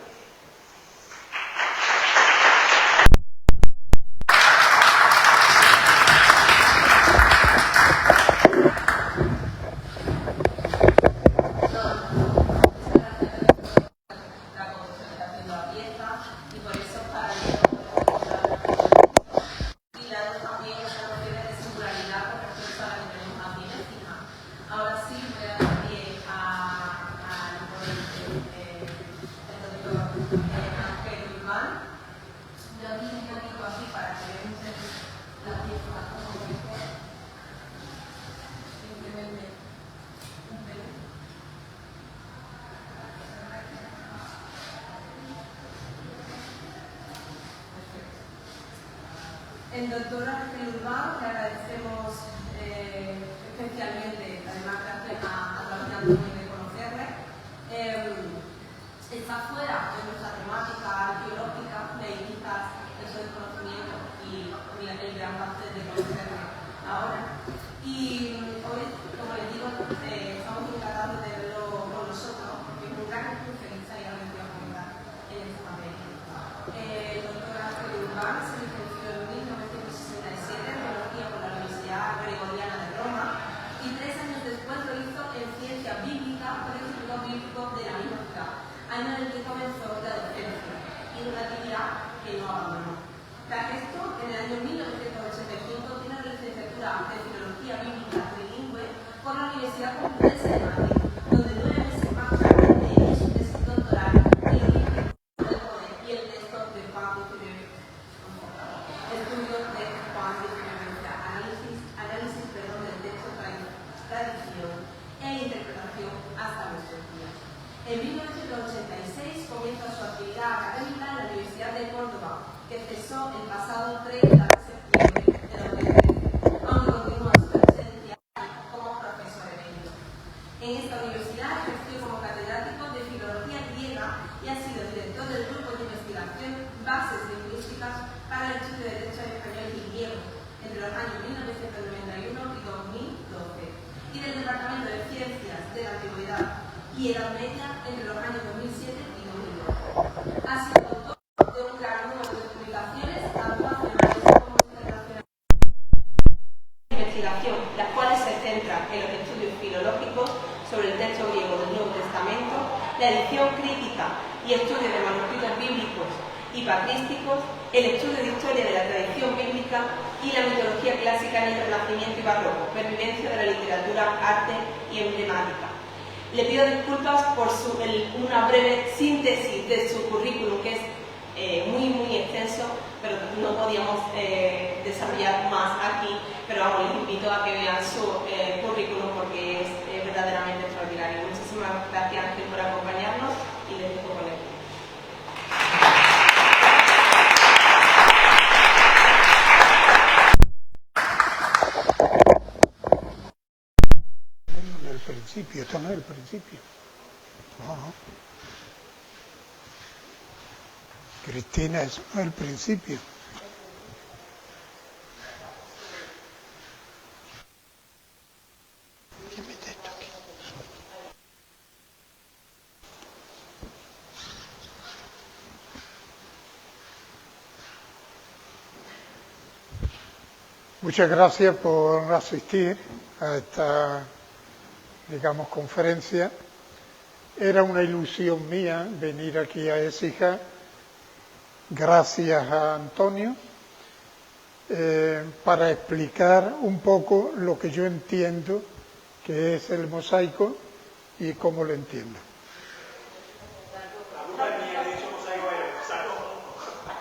El doctor Ángel Urbán, le agradecemos especialmente, además gracias a través de Antonio de conocerle, está fuera de nuestra temática arqueológica, de quizás eso del conocimiento y el gran placer de conocerle ahora. Y hoy, como les digo, estamos encantados de verlo con nosotros, porque es un gran especialista y ahora les voy a comentar en este papel. El doctor Ángel Urbán se licenció en 1967 en Teología por la Universidad Gregoriana de Roma y 3 años después lo hizo en Ciencia Bíblica por el Instituto Bíblico de la misma ciudad, año en el que comenzó la docencia y una actividad que no abandonó. Tras esto, en el año 1985 tiene la licenciatura de Filología Bíblica Trilingüe por la Universidad Complutense de Madrid, donde 9 meses más tarde de su tesis doctoral en origen del poder y el texto de Juan de Figueroa. Estudios de Juan de Figueroa, análisis del texto, tradición e interpretación hasta nuestros días. En 1986 comienza su actividad académica en la Universidad de Córdoba, que cesó el pasado 30 de septiembre de 2013, aunque continúa su presencia como profesor emérito. En esta universidad ejerció como catedrático de Filología España entre los años 2007 y 2012. Ha sido autor de un gran número de publicaciones, tanto nacionales como internacionales, de investigación, las cuales se centran en los estudios filológicos sobre el texto griego del Nuevo Testamento, la edición crítica y estudio de manuscritos bíblicos y patrísticos, el estudio de historia de la tradición bíblica y la mitología clásica en el Renacimiento y Barroco, pervivencia de la literatura, arte y emblemática. Le pido disculpas por una breve síntesis de su currículum, que es muy extenso, pero no podíamos desarrollar más aquí, pero vamos, les invito a que vean su currículum porque es verdaderamente extraordinario. Muchísimas gracias, Ángel, por acompañarnos y les dejo con él. Esto no es el principio. No. Cristina, eso no es el principio. ¿Quién mete esto aquí? Muchas gracias por asistir a esta, digamos, conferencia. Era una ilusión mía venir aquí a Écija, gracias a Antonio, para explicar un poco lo que yo entiendo que es el mosaico y cómo lo entiendo.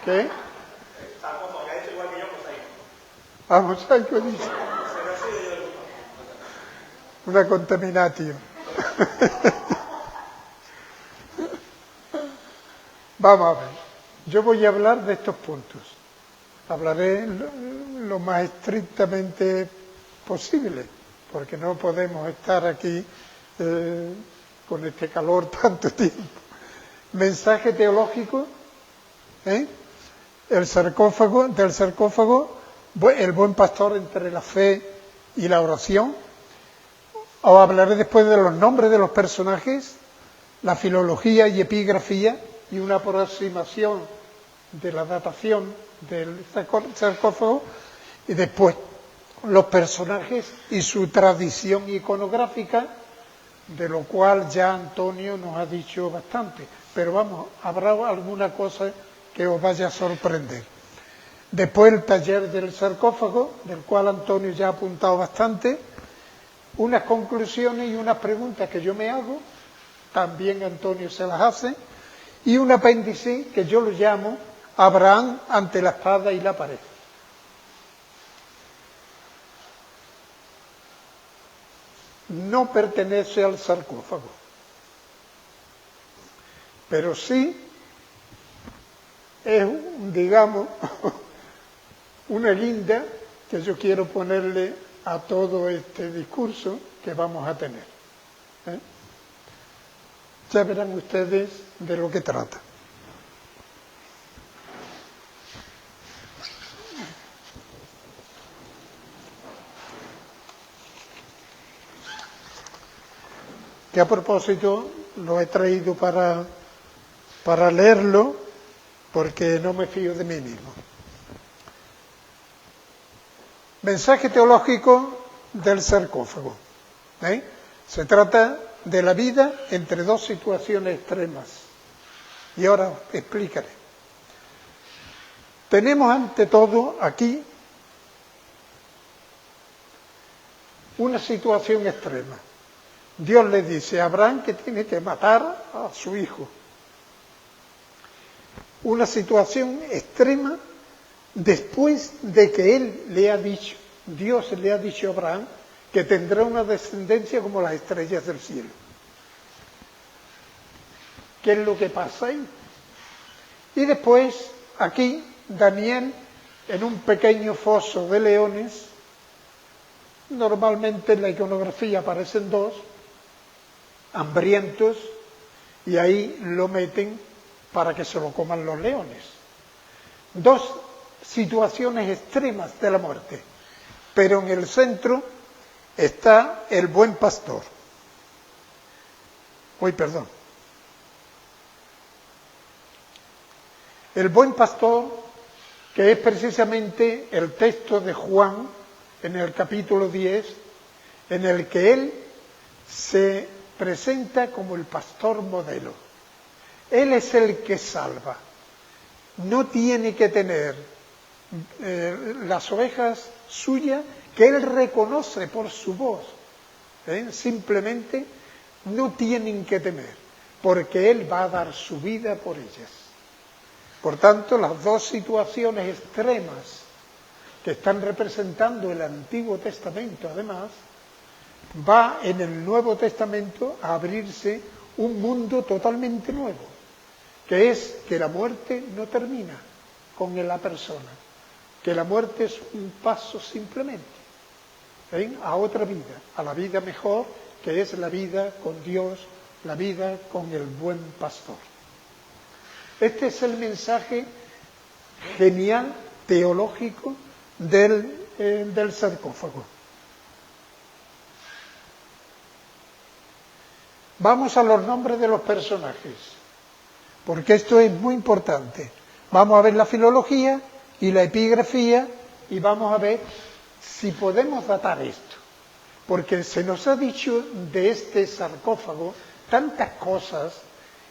¿Qué? Ah, mosaico dice. Una contaminatio. Vamos a ver. Yo voy a hablar de estos puntos. Hablaré lo más estrictamente posible, porque no podemos estar aquí con este calor tanto tiempo. Mensaje teológico, del sarcófago, el buen pastor entre la fe y la oración. Os hablaré después de los nombres de los personajes, la filología y epigrafía y una aproximación de la datación del sarcófago, y después los personajes y su tradición iconográfica, de lo cual ya Antonio nos ha dicho bastante. Pero vamos, habrá alguna cosa que os vaya a sorprender. Después el taller del sarcófago, del cual Antonio ya ha apuntado bastante, unas conclusiones y unas preguntas que yo me hago, también Antonio se las hace, y un apéndice que yo lo llamo Abraham ante la espada y la pared. No pertenece al sarcófago, pero sí es, digamos, una guinda que yo quiero ponerle a todo este discurso que vamos a tener. Ya verán ustedes de lo que trata. Que a propósito lo he traído para leerlo, porque no me fío de mí mismo. Mensaje teológico del sarcófago. Se trata de la vida entre dos situaciones extremas. Y ahora explicaré. Tenemos ante todo aquí una situación extrema. Dios le dice a Abraham que tiene que matar a su hijo. Una situación extrema después de que él le ha dicho, Dios le ha dicho a Abraham que tendrá una descendencia como las estrellas del cielo. ¿Qué es lo que pasa ahí? Y después, aquí, Daniel, en un pequeño foso de leones, normalmente en la iconografía aparecen dos, hambrientos, y ahí lo meten para que se lo coman los leones. Dos situaciones extremas de la muerte, pero en el centro está el buen pastor. El buen pastor, que es precisamente el texto de Juan en el capítulo 10, en el que él se presenta como el pastor modelo. Él es el que salva. No tiene que tener las ovejas suyas que él reconoce por su voz. Simplemente no tienen que temer, porque él va a dar su vida por ellas. Por tanto, las dos situaciones extremas que están representando el Antiguo Testamento, además, va en el Nuevo Testamento a abrirse un mundo totalmente nuevo, que es que la muerte no termina con la persona, que la muerte es un paso simplemente a otra vida, a la vida mejor, que es la vida con Dios, la vida con el buen pastor. Este es el mensaje genial, teológico, del sarcófago. Vamos a los nombres de los personajes, porque esto es muy importante. Vamos a ver la filología y la epigrafía y vamos a ver si podemos datar esto, porque se nos ha dicho de este sarcófago tantas cosas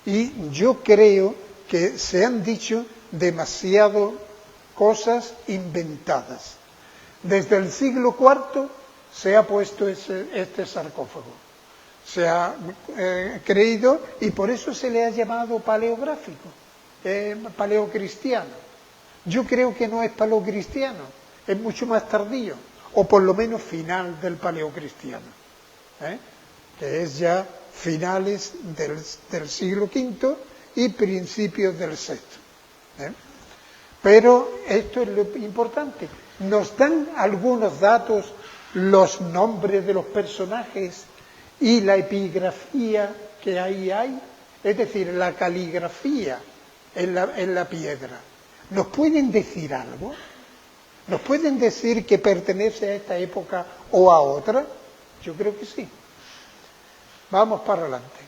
y yo creo que se han dicho demasiado cosas inventadas. Desde el siglo IV se ha puesto este sarcófago, se ha creído y por eso se le ha llamado paleográfico, paleocristiano. Yo creo que no es paleocristiano, es mucho más tardío, o por lo menos final del paleocristiano, que es ya finales del siglo V y principios del VI. Pero esto es lo importante. Nos dan algunos datos, los nombres de los personajes y la epigrafía que ahí hay, es decir, la caligrafía en la piedra. ¿Nos pueden decir algo? ¿Nos pueden decir que pertenece a esta época o a otra? Yo creo que sí. Vamos para adelante.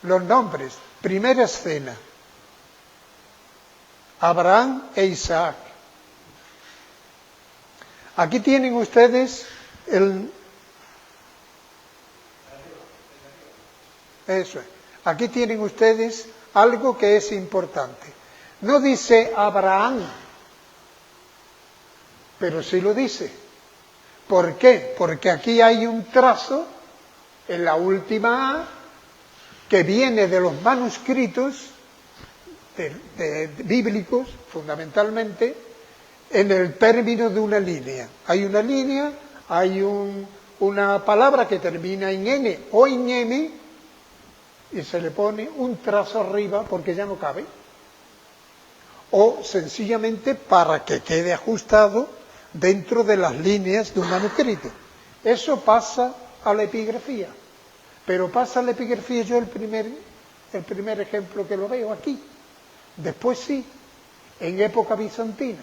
Los nombres. Primera escena. Abraham e Isaac. Aquí tienen ustedes eso es. Aquí tienen ustedes algo que es importante. No dice Abraham, pero sí lo dice. ¿Por qué? Porque aquí hay un trazo en la última A que viene de los manuscritos bíblicos, fundamentalmente, en el término de una línea. Hay una línea, hay una palabra que termina en N o en M y se le pone un trazo arriba porque ya no cabe. O sencillamente para que quede ajustado dentro de las líneas de un manuscrito. Eso pasa a la epigrafía. Pero pasa a la epigrafía yo el primer ejemplo que lo veo aquí. Después sí, en época bizantina,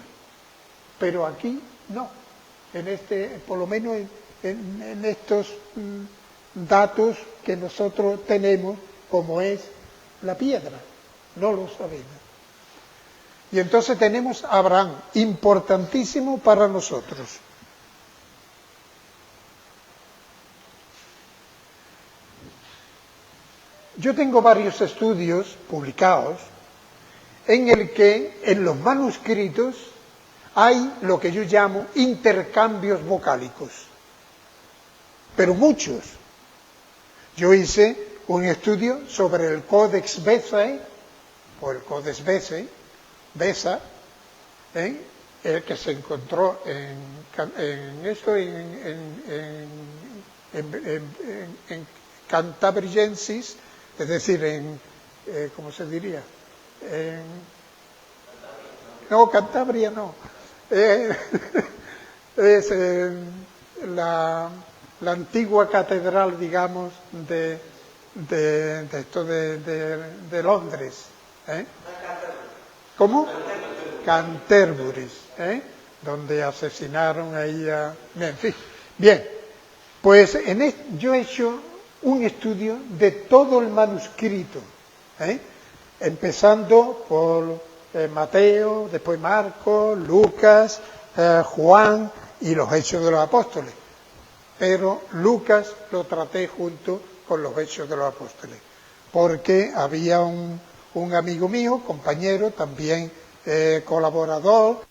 pero aquí no, por lo menos en estos datos que nosotros tenemos, como es la piedra, no lo sabemos. Y entonces tenemos a Abraham, importantísimo para nosotros. Yo tengo varios estudios publicados en el que en los manuscritos hay lo que yo llamo intercambios vocálicos, pero muchos. Yo hice un estudio sobre el Codex Bezae, o el Codex Beza, el que se encontró en Cantabriensis, es decir, ¿cómo se diría? No, Cantabria no. Es la antigua catedral, digamos, de Londres. ¿Cómo? Canterbury, donde asesinaron ahí a... En fin. Bien, pues yo he hecho un estudio de todo el manuscrito, empezando por Mateo, después Marcos, Lucas, Juan y los Hechos de los Apóstoles. Pero Lucas lo traté junto con los Hechos de los Apóstoles, porque había un amigo mío, compañero, también colaborador,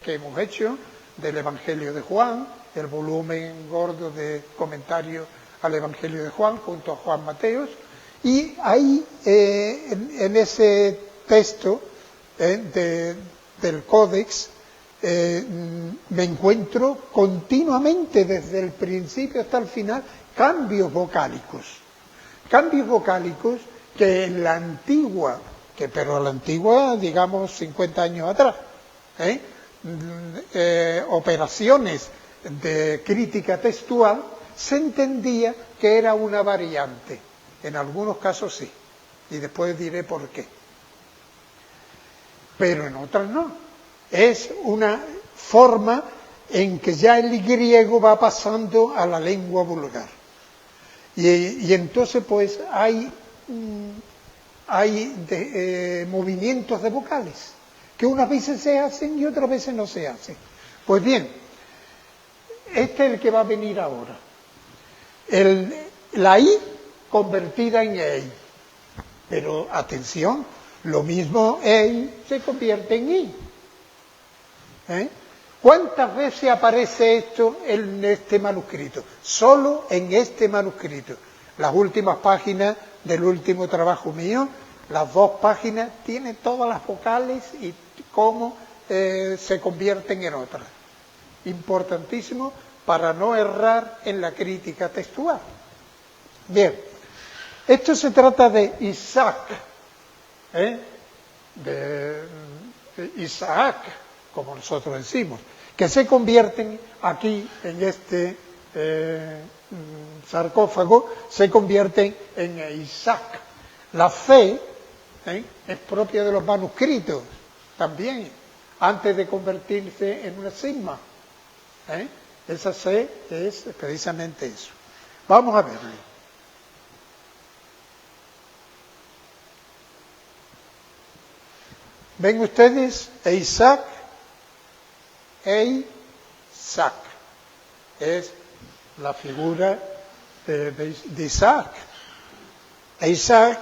que hemos hecho del Evangelio de Juan, el volumen gordo de comentarios al Evangelio de Juan, junto a Juan Mateos, y ahí en ese texto del Códex me encuentro continuamente, desde el principio hasta el final, cambios vocálicos que en la antigua, pero la antigua, digamos, 50 años atrás, operaciones de crítica textual, se entendía que era una variante. En algunos casos sí, y después diré por qué. Pero en otras no. Es una forma en que ya el griego va pasando a la lengua vulgar. Y entonces pues hay movimientos de vocales que unas veces se hacen y otras veces no se hacen. Pues bien, este es el que va a venir ahora. La I convertida en EI. Pero atención, lo mismo EI se convierte en I. ¿Cuántas veces aparece esto en este manuscrito? Solo en este manuscrito. Las últimas páginas del último trabajo mío, las 2 páginas, tienen todas las vocales y cómo se convierten en otras. Importantísimo para no errar en la crítica textual. Bien, esto se trata de Isaac, de Isaac, como nosotros decimos, que se convierten aquí en este sarcófago, se convierten en Isaac. La C es propia de los manuscritos también, antes de convertirse en una sigma. Esa C es precisamente eso. Vamos a verlo. ¿Ven ustedes? Isaac. Es la figura de Isaac. Isaac,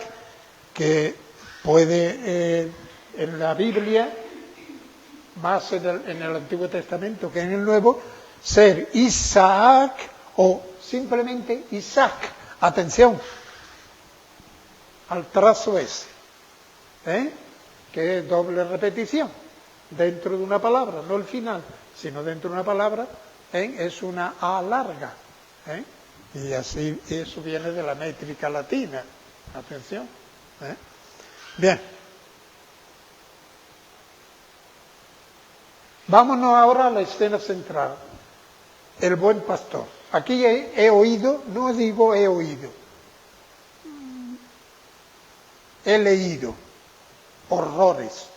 que puede en la Biblia, más en el Antiguo Testamento que en el Nuevo, ser Isaac o simplemente Isaac. Atención al trazo ese, que es doble repetición dentro de una palabra, no el final, sino dentro de una palabra, es una A larga, y así eso viene de la métrica latina. Atención. Bien. Vámonos ahora a la escena central. El buen pastor. Aquí he oído, no digo he oído, he leído horrores.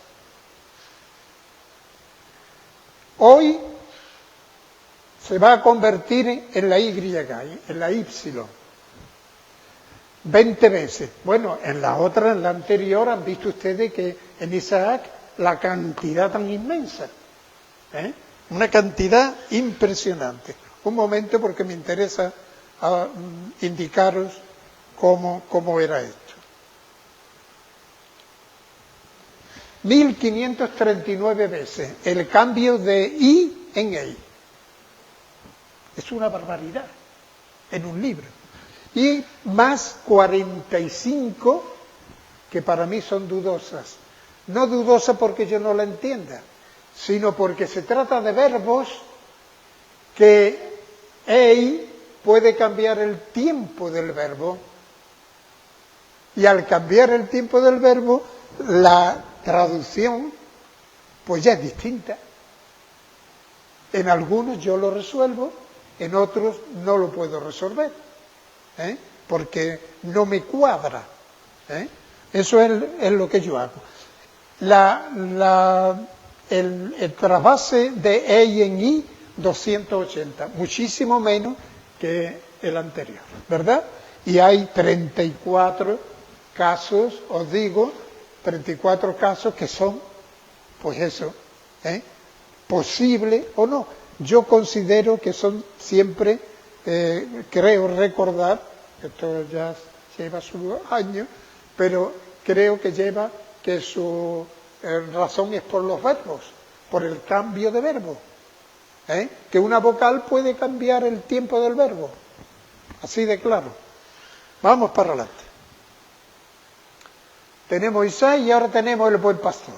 Hoy se va a convertir en la Y, en la Y, 20 veces. Bueno, en la otra, en la anterior, han visto ustedes que en Isaac la cantidad tan inmensa, una cantidad impresionante. Un momento, porque me interesa indicaros cómo era esto. 1539 veces el cambio de I en EI. Es una barbaridad en un libro. Y más 45 que para mí son dudosas. No dudosas porque yo no la entienda, sino porque se trata de verbos que EI puede cambiar el tiempo del verbo. Y al cambiar el tiempo del verbo, la traducción pues ya es distinta. En algunos yo lo resuelvo, en otros no lo puedo resolver, porque no me cuadra. Eso es lo que yo hago. El trasvase de EI en I, 280, muchísimo menos que el anterior, ¿verdad? Y hay 34 casos, os digo, 34 casos que son, pues eso, posible o no. Yo considero que son siempre, creo recordar, esto ya lleva sus años, pero creo que lleva que su razón es por los verbos, por el cambio de verbo. Que una vocal puede cambiar el tiempo del verbo. Así de claro. Vamos para adelante. Tenemos Isaías y ahora tenemos el buen pastor.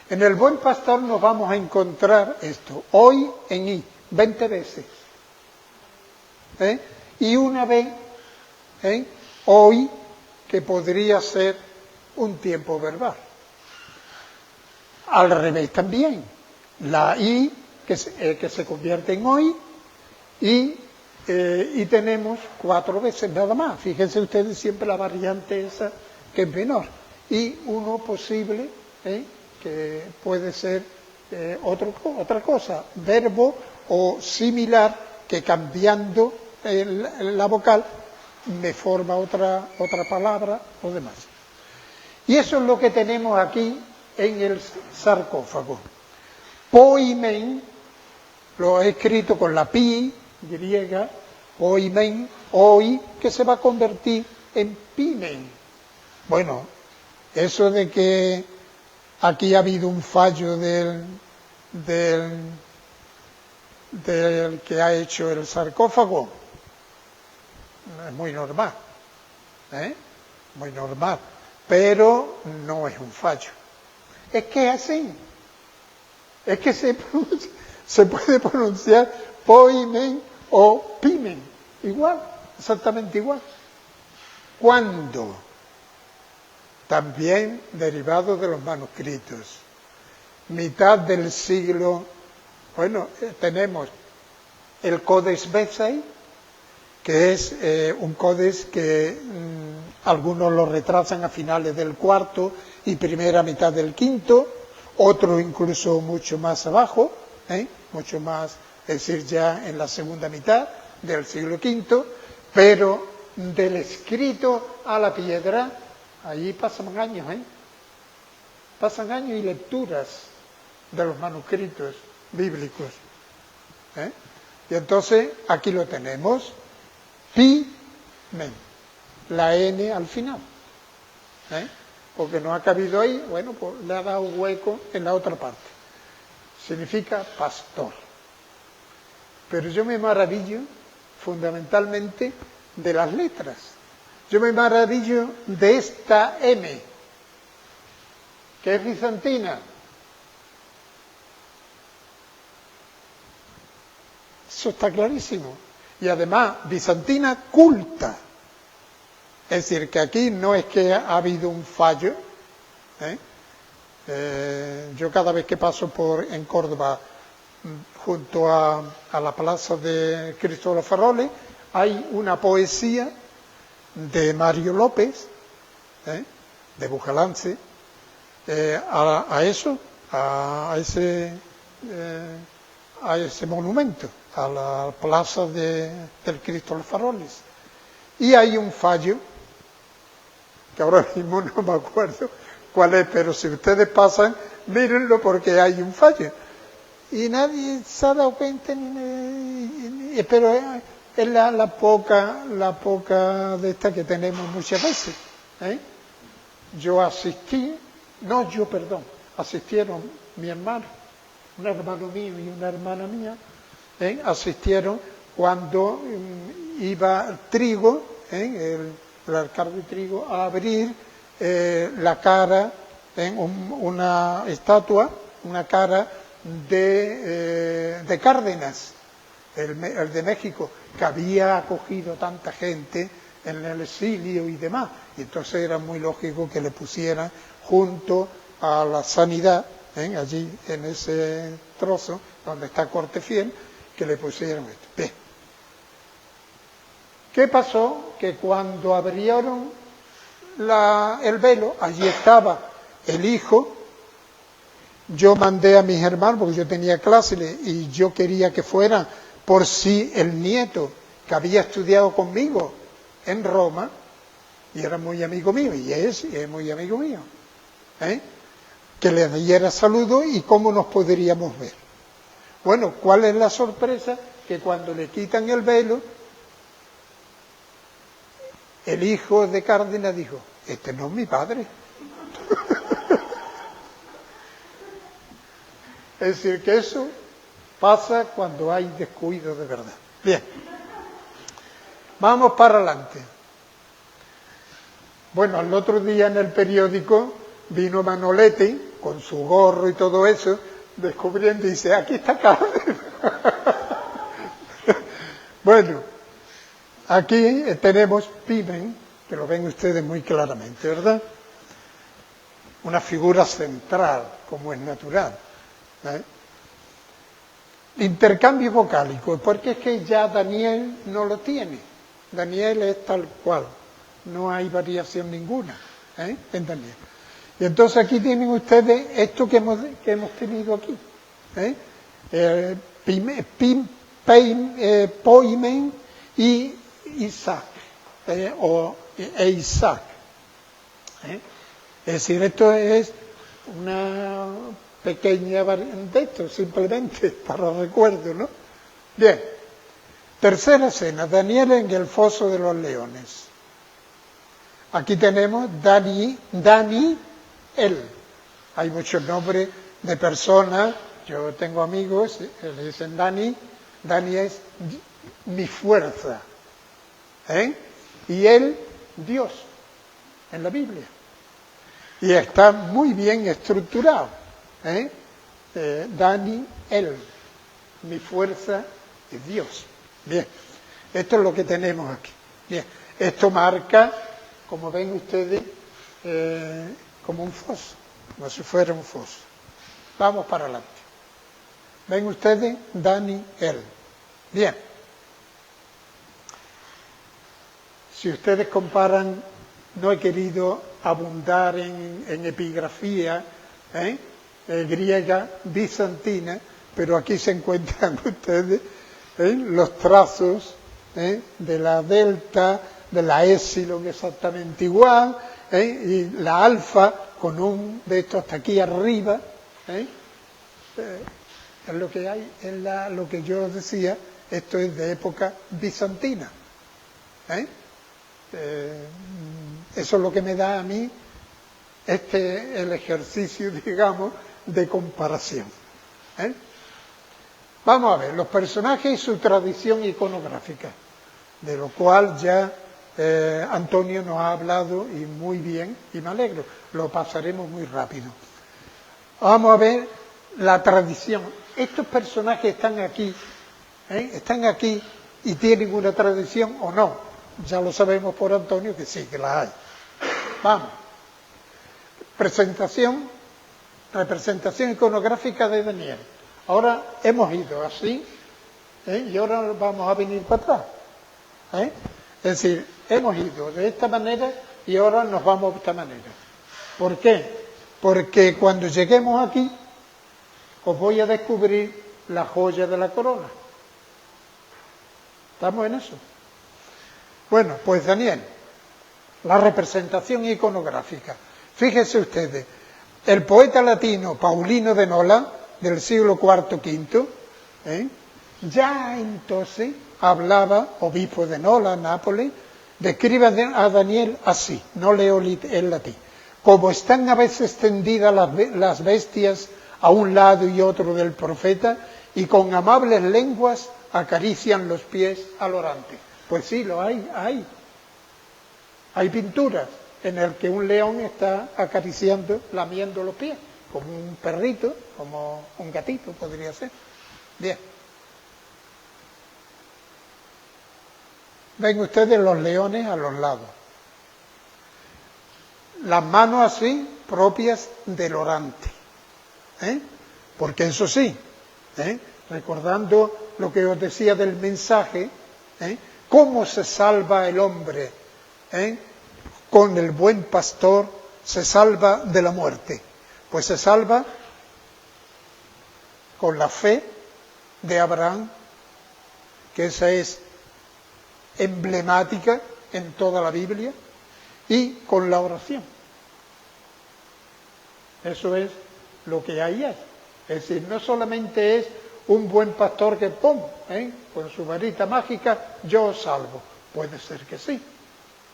En el buen pastor nos vamos a encontrar esto. Hoy en I, 20 veces. Y una vez, hoy, que podría ser un tiempo verbal. Al revés también. La I, que se convierte en hoy, y tenemos 4 veces nada más. Fíjense ustedes siempre la variante esa que es menor. Y uno posible, que puede ser otra cosa, verbo o similar, que cambiando la vocal me forma otra palabra o demás. Y eso es lo que tenemos aquí en el sarcófago. Poimen, lo he escrito con la pi griega, poimen, hoy, que se va a convertir en pimen. Bueno, eso de que aquí ha habido un fallo del que ha hecho el sarcófago, es muy normal, muy normal, pero no es un fallo. Es que es así, es que se puede pronunciar poimen o pimen, igual, exactamente igual. ¿Cuándo? También derivado de los manuscritos. Mitad del siglo, tenemos el Codex Bezae, que es un codex que algunos lo retrasan a finales del IV y primera mitad del V, otro incluso mucho más abajo, mucho más, es decir, ya en la segunda mitad del siglo V, pero del escrito a la piedra, allí pasan años, pasan años y lecturas de los manuscritos bíblicos. Y entonces aquí lo tenemos, pi, men, la N al final. Porque no ha cabido ahí, bueno, pues le ha dado hueco en la otra parte. Significa pastor. Pero yo me maravillo fundamentalmente de las letras. Yo me maravillo de esta M, que es bizantina. Eso está clarísimo. Y además, bizantina culta. Es decir, que aquí no es que ha habido un fallo. Yo cada vez que paso en Córdoba, junto a la plaza de Cristóbal Faroles, hay una poesía de Mario López, de Bujalance, a ese monumento, a la plaza del Cristóbal Faroles. Y hay un fallo, que ahora mismo no me acuerdo cuál es, pero si ustedes pasan, mírenlo porque hay un fallo. Y nadie se ha dado cuenta, pero es la poca de esta que tenemos muchas veces. Asistieron mi hermano, un hermano mío y una hermana mía, asistieron cuando iba Trigo, el alcalde Trigo, a abrir la cara, una estatua, una cara de Cárdenas, el de México, que había acogido tanta gente en el exilio y demás. Y entonces era muy lógico que le pusieran junto a la Sanidad, allí en ese trozo donde está Cortefiel, que le pusieran esto. Bien. ¿Qué pasó? Que cuando abrieron el velo, allí estaba el hijo. Yo mandé a mis hermanos, porque yo tenía clase y yo quería que fuera por si el nieto, que había estudiado conmigo en Roma, y era muy amigo mío, y es muy amigo mío, que le diera saludo y cómo nos podríamos ver. Bueno, ¿cuál es la sorpresa? Que cuando le quitan el velo, el hijo de Cárdenas dijo, este no es mi padre. Es decir, que eso pasa cuando hay descuido de verdad. Bien, vamos para adelante. Bueno, al otro día en el periódico vino Manolete con su gorro y todo eso, descubriendo y dice, aquí está Cárdenas. Bueno, aquí tenemos Pimen, que lo ven ustedes muy claramente, ¿verdad? Una figura central, como es natural. Intercambio vocálico, porque es que ya Daniel no lo tiene. Daniel es tal cual, no hay variación ninguna en Daniel. Y entonces aquí tienen ustedes esto que hemos tenido aquí. Poimen y Isaac, e Isaac. Es decir, esto es una pequeña variante de esto, simplemente para recuerdo, ¿no? Bien, tercera escena, Daniel en el foso de los leones. Aquí tenemos Daniel. Hay muchos nombres de personas, yo tengo amigos, le dicen Dani es mi fuerza, y él, Dios, en la Biblia. Y está muy bien estructurado. Daniel, mi fuerza es Dios. Bien, esto es lo que tenemos aquí. Bien, esto marca, como ven ustedes, como un foso, como si fuera un foso. Vamos para adelante. ¿Ven ustedes? Daniel. Bien. Si ustedes comparan, no he querido abundar en epigrafía griega bizantina, pero aquí se encuentran ustedes los trazos de la delta, de la épsilon exactamente igual, y la alfa con un de estos hasta aquí arriba. Es lo que hay, lo que yo decía, esto es de época bizantina. Eso es lo que me da a mí el ejercicio, digamos, de comparación. Vamos a ver, los personajes y su tradición iconográfica, de lo cual ya Antonio nos ha hablado y muy bien, y me alegro, lo pasaremos muy rápido. Vamos a ver la tradición. Estos personajes están aquí y tienen una tradición o no. Ya lo sabemos por Antonio que sí, que la hay. Vamos. Representación iconográfica de Daniel. Ahora hemos ido así, y ahora vamos a venir para atrás. Es decir, hemos ido de esta manera y ahora nos vamos de esta manera. ¿Por qué? Porque cuando lleguemos aquí, os voy a descubrir la joya de la corona. ¿Estamos en eso? Bueno, pues Daniel, la representación iconográfica. Fíjense ustedes, el poeta latino Paulino de Nola, del siglo IV-V, ya entonces hablaba, obispo de Nola, Nápoles, describe a Daniel así, no leo el latín, como están a veces tendidas las bestias a un lado y otro del profeta, y con amables lenguas acarician los pies al orante. Pues sí, lo hay. Hay pinturas en las que un león está acariciando, lamiendo los pies, como un perrito, como un gatito podría ser. Bien. Ven ustedes los leones a los lados. Las manos así, propias del orante. Porque eso sí, recordando lo que os decía del mensaje, ¿cómo se salva el hombre? Con el buen pastor se salva de la muerte. Pues se salva con la fe de Abraham, que esa es emblemática en toda la Biblia, y con la oración. Eso es lo que hay ahí. Es decir, no solamente es un buen pastor que ¡pum! Con su varita mágica yo os salvo. Puede ser que sí,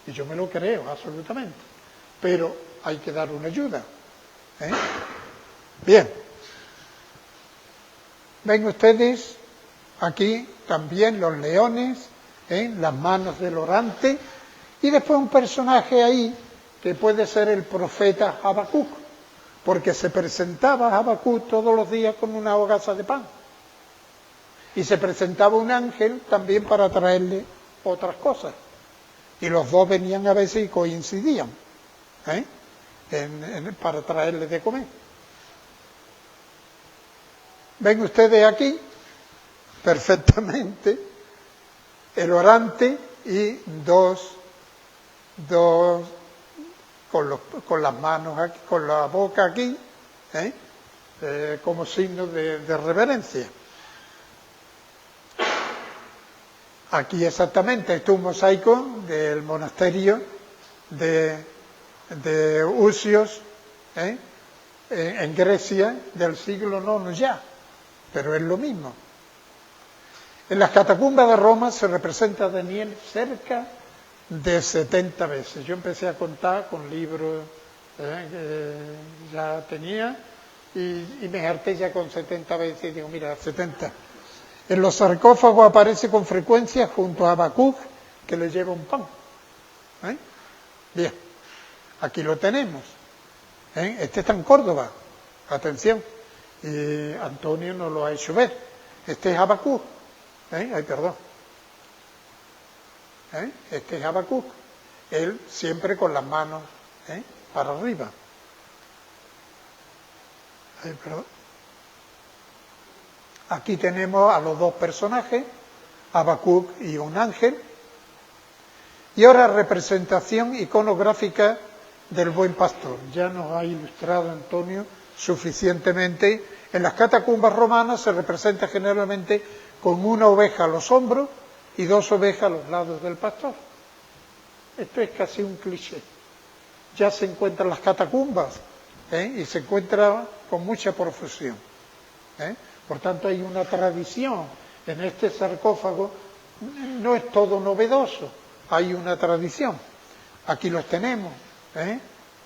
y yo me lo creo absolutamente, pero hay que dar una ayuda. Bien, ven ustedes aquí también los leones, las manos del orante, y después un personaje ahí que puede ser el profeta Habacuc, porque se presentaba Habacuc todos los días con una hogaza de pan. Y se presentaba un ángel también para traerle otras cosas. Y los dos venían a veces y coincidían para traerle de comer. ¿Ven ustedes aquí? Perfectamente el orante y dos con las manos aquí, con la boca aquí, como signo de reverencia. Aquí exactamente, esto es un mosaico del monasterio de Usios, en Grecia, del siglo IX ya, pero es lo mismo. En las catacumbas de Roma se representa a Daniel cerca de 70 veces. Yo empecé a contar con libros que ya tenía y me harté ya con 70 veces y digo, mira, 70. En los sarcófagos aparece con frecuencia junto a Habacuc, que le lleva un pan. Bien, aquí lo tenemos. Este está en Córdoba, atención, y Antonio nos lo ha hecho ver. Este es Habacuc, ay, perdón. Este es Habacuc, él siempre con las manos para arriba. Ay, perdón. Aquí tenemos a los dos personajes, Habacuc y un ángel. Y ahora representación iconográfica del buen pastor. Ya nos ha ilustrado Antonio suficientemente. En las catacumbas romanas se representa generalmente con una oveja a los hombros y dos ovejas a los lados del pastor. Esto es casi un cliché. Ya se encuentran las catacumbas y se encuentra con mucha profusión. Por tanto, hay una tradición en este sarcófago, no es todo novedoso, hay una tradición. Aquí los tenemos,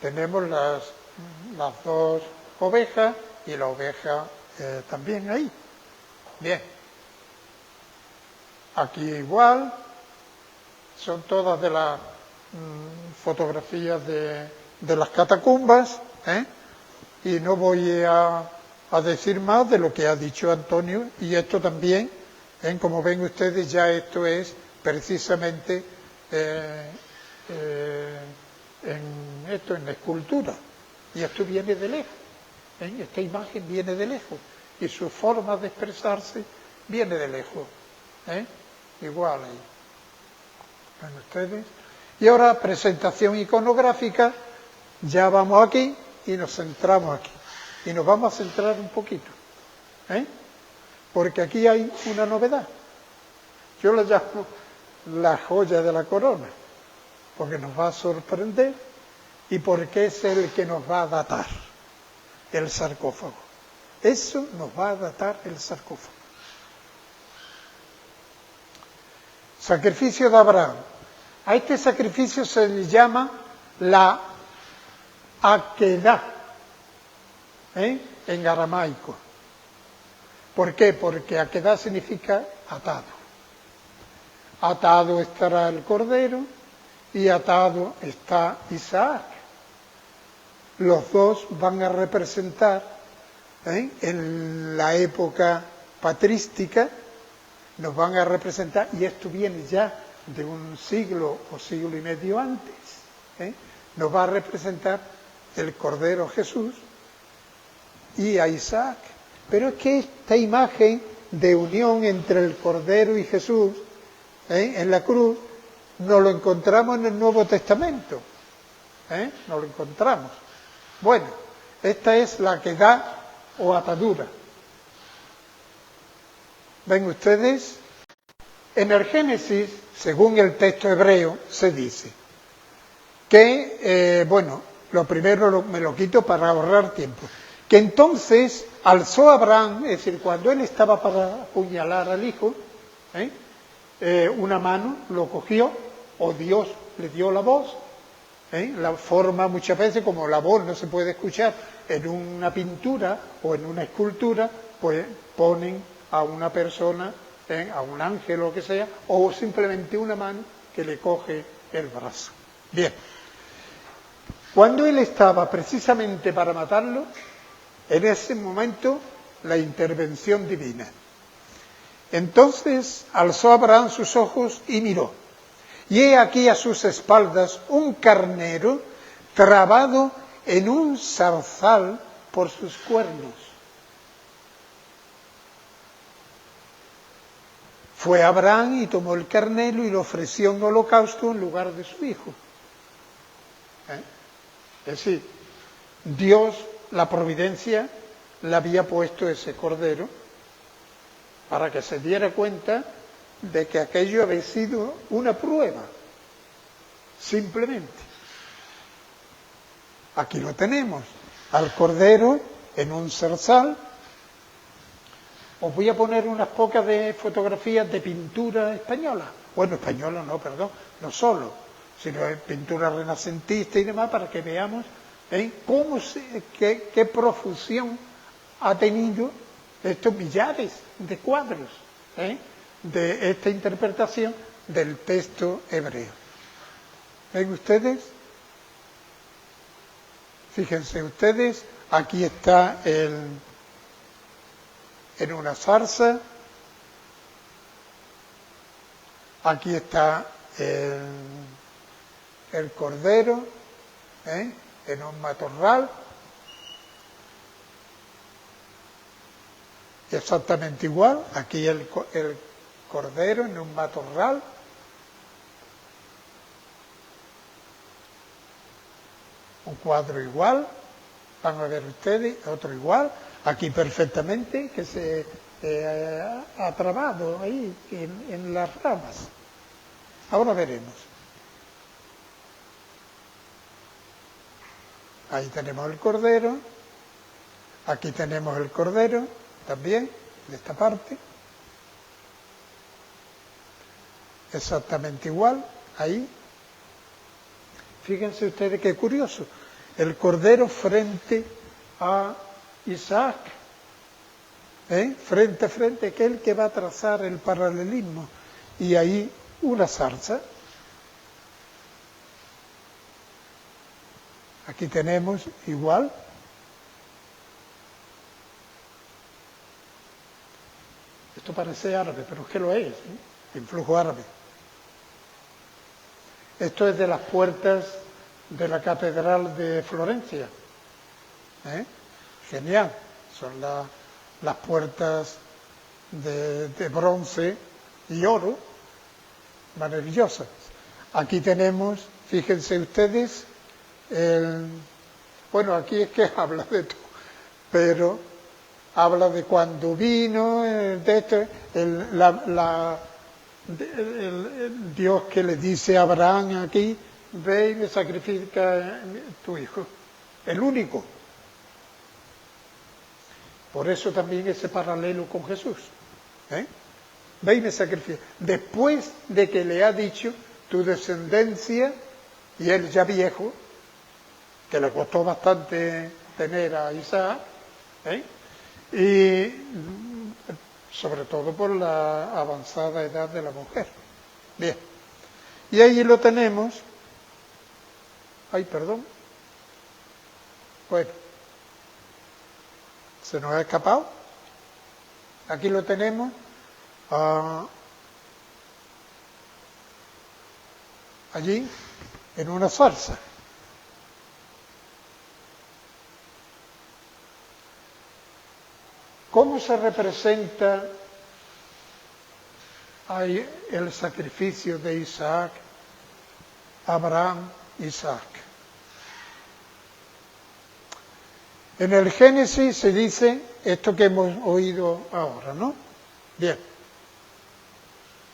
tenemos las dos ovejas y la oveja también ahí. Bien, aquí igual, son todas de las fotografías de las catacumbas, y no voy a decir más de lo que ha dicho Antonio, y esto también, como ven ustedes, ya esto es precisamente en la escultura, y esto viene de lejos, esta imagen viene de lejos, y su forma de expresarse viene de lejos, igual ahí. Ven ustedes. Y ahora presentación iconográfica, ya vamos aquí y nos centramos aquí. Y nos vamos a centrar un poquito, porque aquí hay una novedad. Yo la llamo la joya de la corona, porque nos va a sorprender y porque es el que nos va a datar el sarcófago. Eso nos va a datar el sarcófago. Sacrificio de Abraham. A este sacrificio se le llama la akedah, en aramaico. ¿Por qué? Porque akedah significa atado. Atado estará el cordero y atado está Isaac. Los dos van a representar, en la época patrística, nos van a representar, y esto viene ya de un siglo o siglo y medio antes, nos va a representar el Cordero Jesús y a Isaac. Pero es que esta imagen de unión entre el Cordero y Jesús en la cruz nos lo encontramos en el Nuevo Testamento, nos lo encontramos. Bueno, esta es la akedah o atadura. ¿Ven ustedes? En el Génesis, según el texto hebreo, se dice que, lo primero me lo quito para ahorrar tiempo. Que entonces alzó Abraham, es decir, cuando él estaba para apuñalar al hijo, una mano lo cogió, o Dios le dio la voz. La forma muchas veces, como la voz no se puede escuchar en una pintura o en una escultura, pues ponen a una persona, a un ángel o lo que sea, o simplemente una mano que le coge el brazo. Bien, cuando él estaba precisamente para matarlo, en ese momento la intervención divina. Entonces alzó Abraham sus ojos y miró, y he aquí a sus espaldas un carnero trabado en un zarzal por sus cuernos. Fue Abraham y tomó el carnero y lo ofreció en holocausto en lugar de su hijo. Es decir, Dios, la providencia, le había puesto ese cordero para que se diera cuenta de que aquello había sido una prueba, simplemente. Aquí lo tenemos, al cordero en un zarzal. Os voy a poner unas pocas de fotografías de pintura española. Bueno, española no, perdón, no solo, sino de pintura renacentista y demás, para que veamos qué profusión ha tenido estos millares de cuadros de esta interpretación del texto hebreo. ¿Ven ustedes? Fíjense ustedes, aquí está en una zarza, aquí está el cordero, en un matorral, exactamente igual, aquí el cordero en un matorral, un cuadro igual, van a ver ustedes, otro igual, aquí perfectamente, que se ha trabado ahí en las ramas. Ahora veremos. Ahí tenemos el cordero, aquí tenemos el cordero también, de esta parte, exactamente igual, ahí. Fíjense ustedes qué curioso, el cordero frente a Isaac, frente a frente, aquel que va a trazar el paralelismo, y ahí una zarza. Aquí tenemos igual. Esto parece árabe, pero es que lo es, influjo árabe. Esto es de las puertas de la Catedral de Florencia. Genial. Son las puertas de bronce y oro, maravillosas. Aquí tenemos, fíjense ustedes, bueno, aquí es que habla de todo, pero habla de cuando vino, de esto, el Dios que le dice a Abraham aquí, ve y me sacrifica tu hijo, el único. Por eso también ese paralelo con Jesús. Ve y me sacrifica. Después de que le ha dicho tu descendencia, y él ya viejo, que le costó bastante tener a Isaac, y sobre todo por la avanzada edad de la mujer. Bien, y ahí lo tenemos. Ay, perdón. Bueno, se nos ha escapado. Aquí lo tenemos. Allí, en una zarza. ¿Cómo se representa ahí el sacrificio de Isaac, Abraham, Isaac? En el Génesis se dice esto que hemos oído ahora, ¿no? Bien.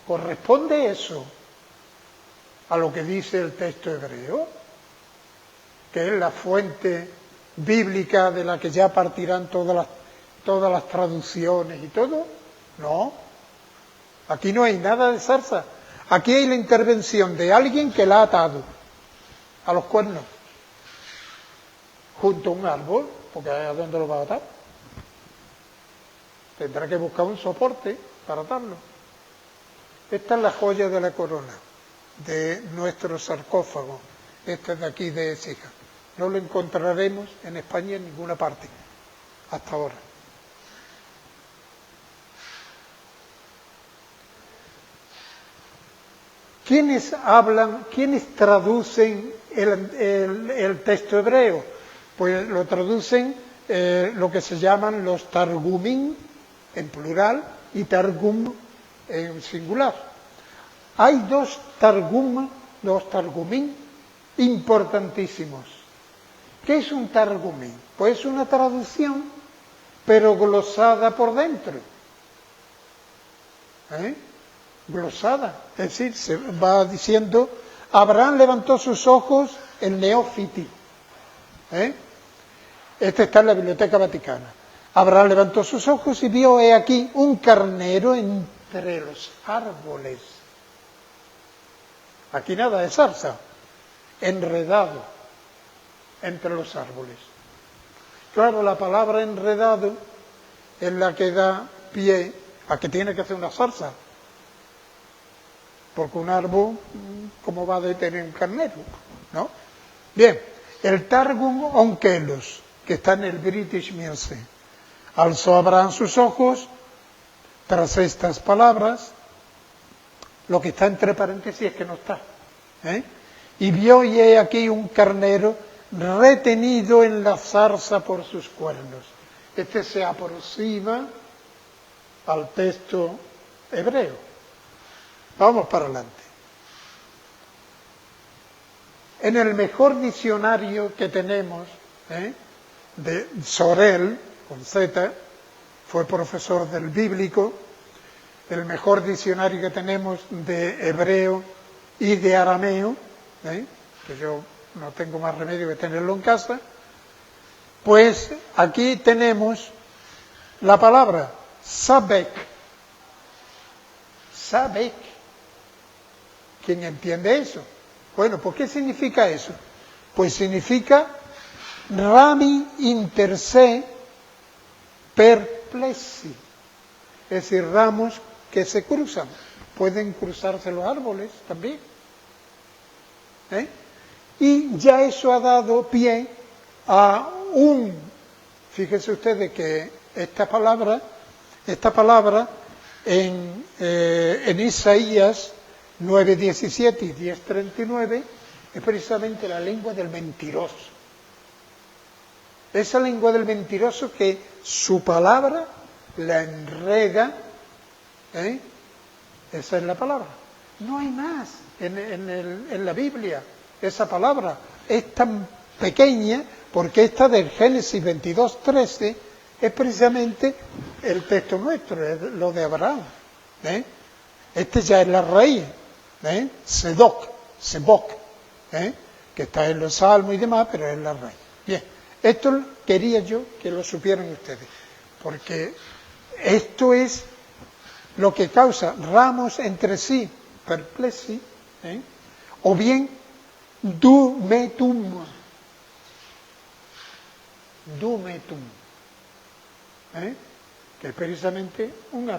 ¿Corresponde eso a lo que dice el texto hebreo? que es la fuente bíblica de la que ya partirán todas las traducciones y todo. No, aquí no hay nada de zarza. Aquí hay la intervención de alguien que la ha atado a los cuernos, junto a un árbol, porque ¿a dónde lo va a atar? Tendrá que buscar un soporte para atarlo. Esta es la joya de la corona, de nuestro sarcófago, este de aquí de Écija. No lo encontraremos en España en ninguna parte, hasta ahora. ¿Quiénes hablan, quiénes traducen el texto hebreo? Pues lo traducen lo que se llaman los targumín, en plural, y targum en singular. Hay dos targumín importantísimos. ¿Qué es un targumín? Pues es una traducción, pero glosada por dentro. Glosada, es decir, se va diciendo, Abraham levantó sus ojos, el Neófiti. Este está en la Biblioteca Vaticana. Abraham levantó sus ojos y vio, he aquí, un carnero entre los árboles. Aquí nada de zarza, enredado entre los árboles. Claro, la palabra enredado es la que da pie a que tiene que hacer una zarza. Porque un árbol, ¿cómo va a detener un carnero? ¿No? Bien, el Targum Onkelos, que está en el British Museum. Alzó Abraham sus ojos, tras estas palabras, lo que está entre paréntesis es que no está. Y vio, y he aquí un carnero retenido en la zarza por sus cuernos. Este se aproxima al texto hebreo. Vamos para adelante. En el mejor diccionario que tenemos, de Sorel, con Z, fue profesor del bíblico, el mejor diccionario que tenemos de hebreo y de arameo, que yo no tengo más remedio que tenerlo en casa, pues aquí tenemos la palabra sabek. Sabek. ¿Quién entiende eso? Bueno, ¿por qué significa eso? Pues significa rami inter se perplexi, es decir, ramos que se cruzan. Pueden cruzarse los árboles también. Y ya eso ha dado pie a fíjense ustedes que esta palabra en Isaías 9:17 y 10:39 es precisamente la lengua del mentiroso. Esa lengua del mentiroso que su palabra la enreda, esa es la palabra. No hay más en la Biblia. Esa palabra es tan pequeña porque esta del Génesis 22:13 es precisamente el texto nuestro, es lo de Abraham. Este ya es la raíz, Sebok, que está en los Salmos y demás, pero es la raíz. Bien, esto quería yo que lo supieran ustedes, porque esto es lo que causa ramos entre sí, perplexi, o bien dumetum, que es precisamente un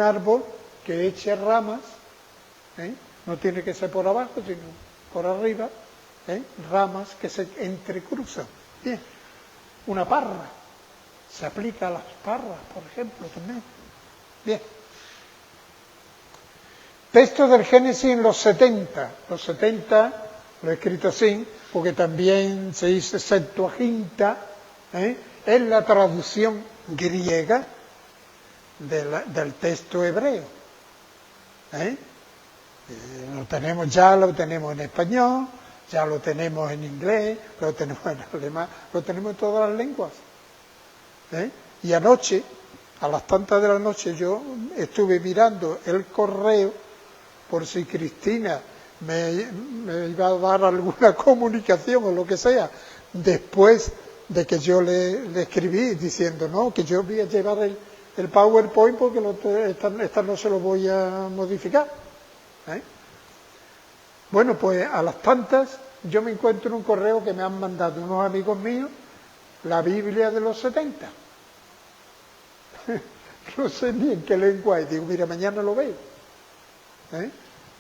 árbol que eche ramas, no tiene que ser por abajo, sino por arriba, ramas que se entrecruzan. Bien, una parra, se aplica a las parras, por ejemplo, también. Bien. Texto del Génesis en los 70 lo he escrito así, porque también se dice Septuaginta, es la traducción griega del texto hebreo. Lo tenemos en español, ya lo tenemos en inglés, lo tenemos en alemán, lo tenemos en todas las lenguas. Y anoche, a las tantas de la noche, yo estuve mirando el correo por si Cristina me iba a dar alguna comunicación o lo que sea, después de que yo le escribí diciendo, no, que yo voy a llevar el PowerPoint porque esta no se lo voy a modificar. Bueno, pues a las tantas yo me encuentro en un correo que me han mandado unos amigos míos, la Biblia de los 70. No sé ni en qué lengua es. Digo, mira, mañana lo veo.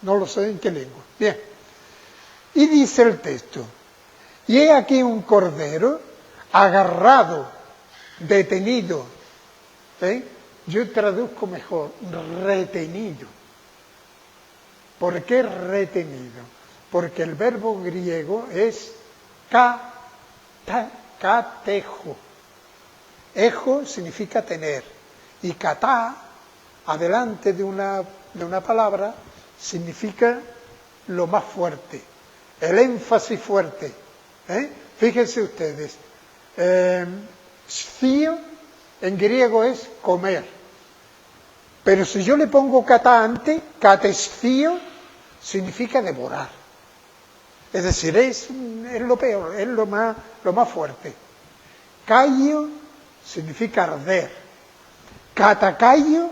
No lo sé en qué lengua. Bien. Y dice el texto, y he aquí un cordero agarrado, detenido. Yo traduzco mejor, retenido. ¿Por qué retenido? Porque el verbo griego es katejo. Ejo significa tener. Y katá, adelante de una palabra, significa lo más fuerte. El énfasis fuerte. Fíjense ustedes. Scio en griego es comer. Pero si yo le pongo katá antes, katescio significa devorar. Es decir, es lo peor, es lo más fuerte. Kaio significa arder. Katakaio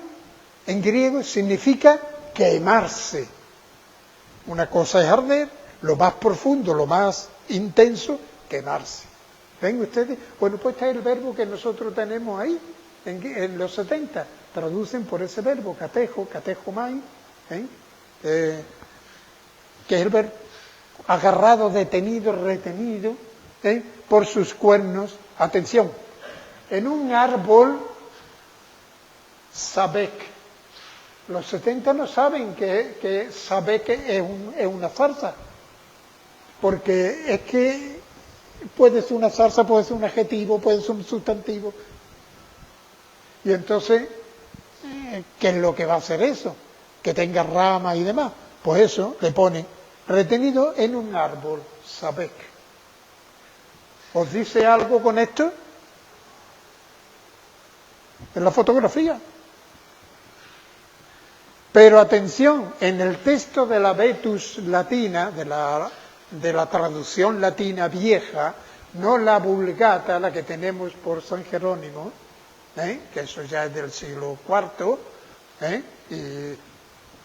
en griego significa quemarse. Una cosa es arder, lo más profundo, lo más intenso, quemarse. ¿Ven ustedes? Bueno, pues este es el verbo que nosotros tenemos ahí, en los 70. Traducen por ese verbo, katejomai, que es el verbo agarrado, detenido, retenido, por sus cuernos. Atención, en un árbol, sabek. Los 70 no saben que sabek es una zarza, porque es que puede ser una zarza, puede ser un adjetivo, puede ser un sustantivo. Y entonces, ¿qué es lo que va a hacer eso? Que tenga ramas y demás. Pues eso le ponen retenido en un árbol, sabek. ¿Os dice algo con esto? En la fotografía. Pero atención, en el texto de la Vetus latina, de la traducción latina vieja, no la Vulgata, la que tenemos por San Jerónimo, que eso ya es del siglo IV, y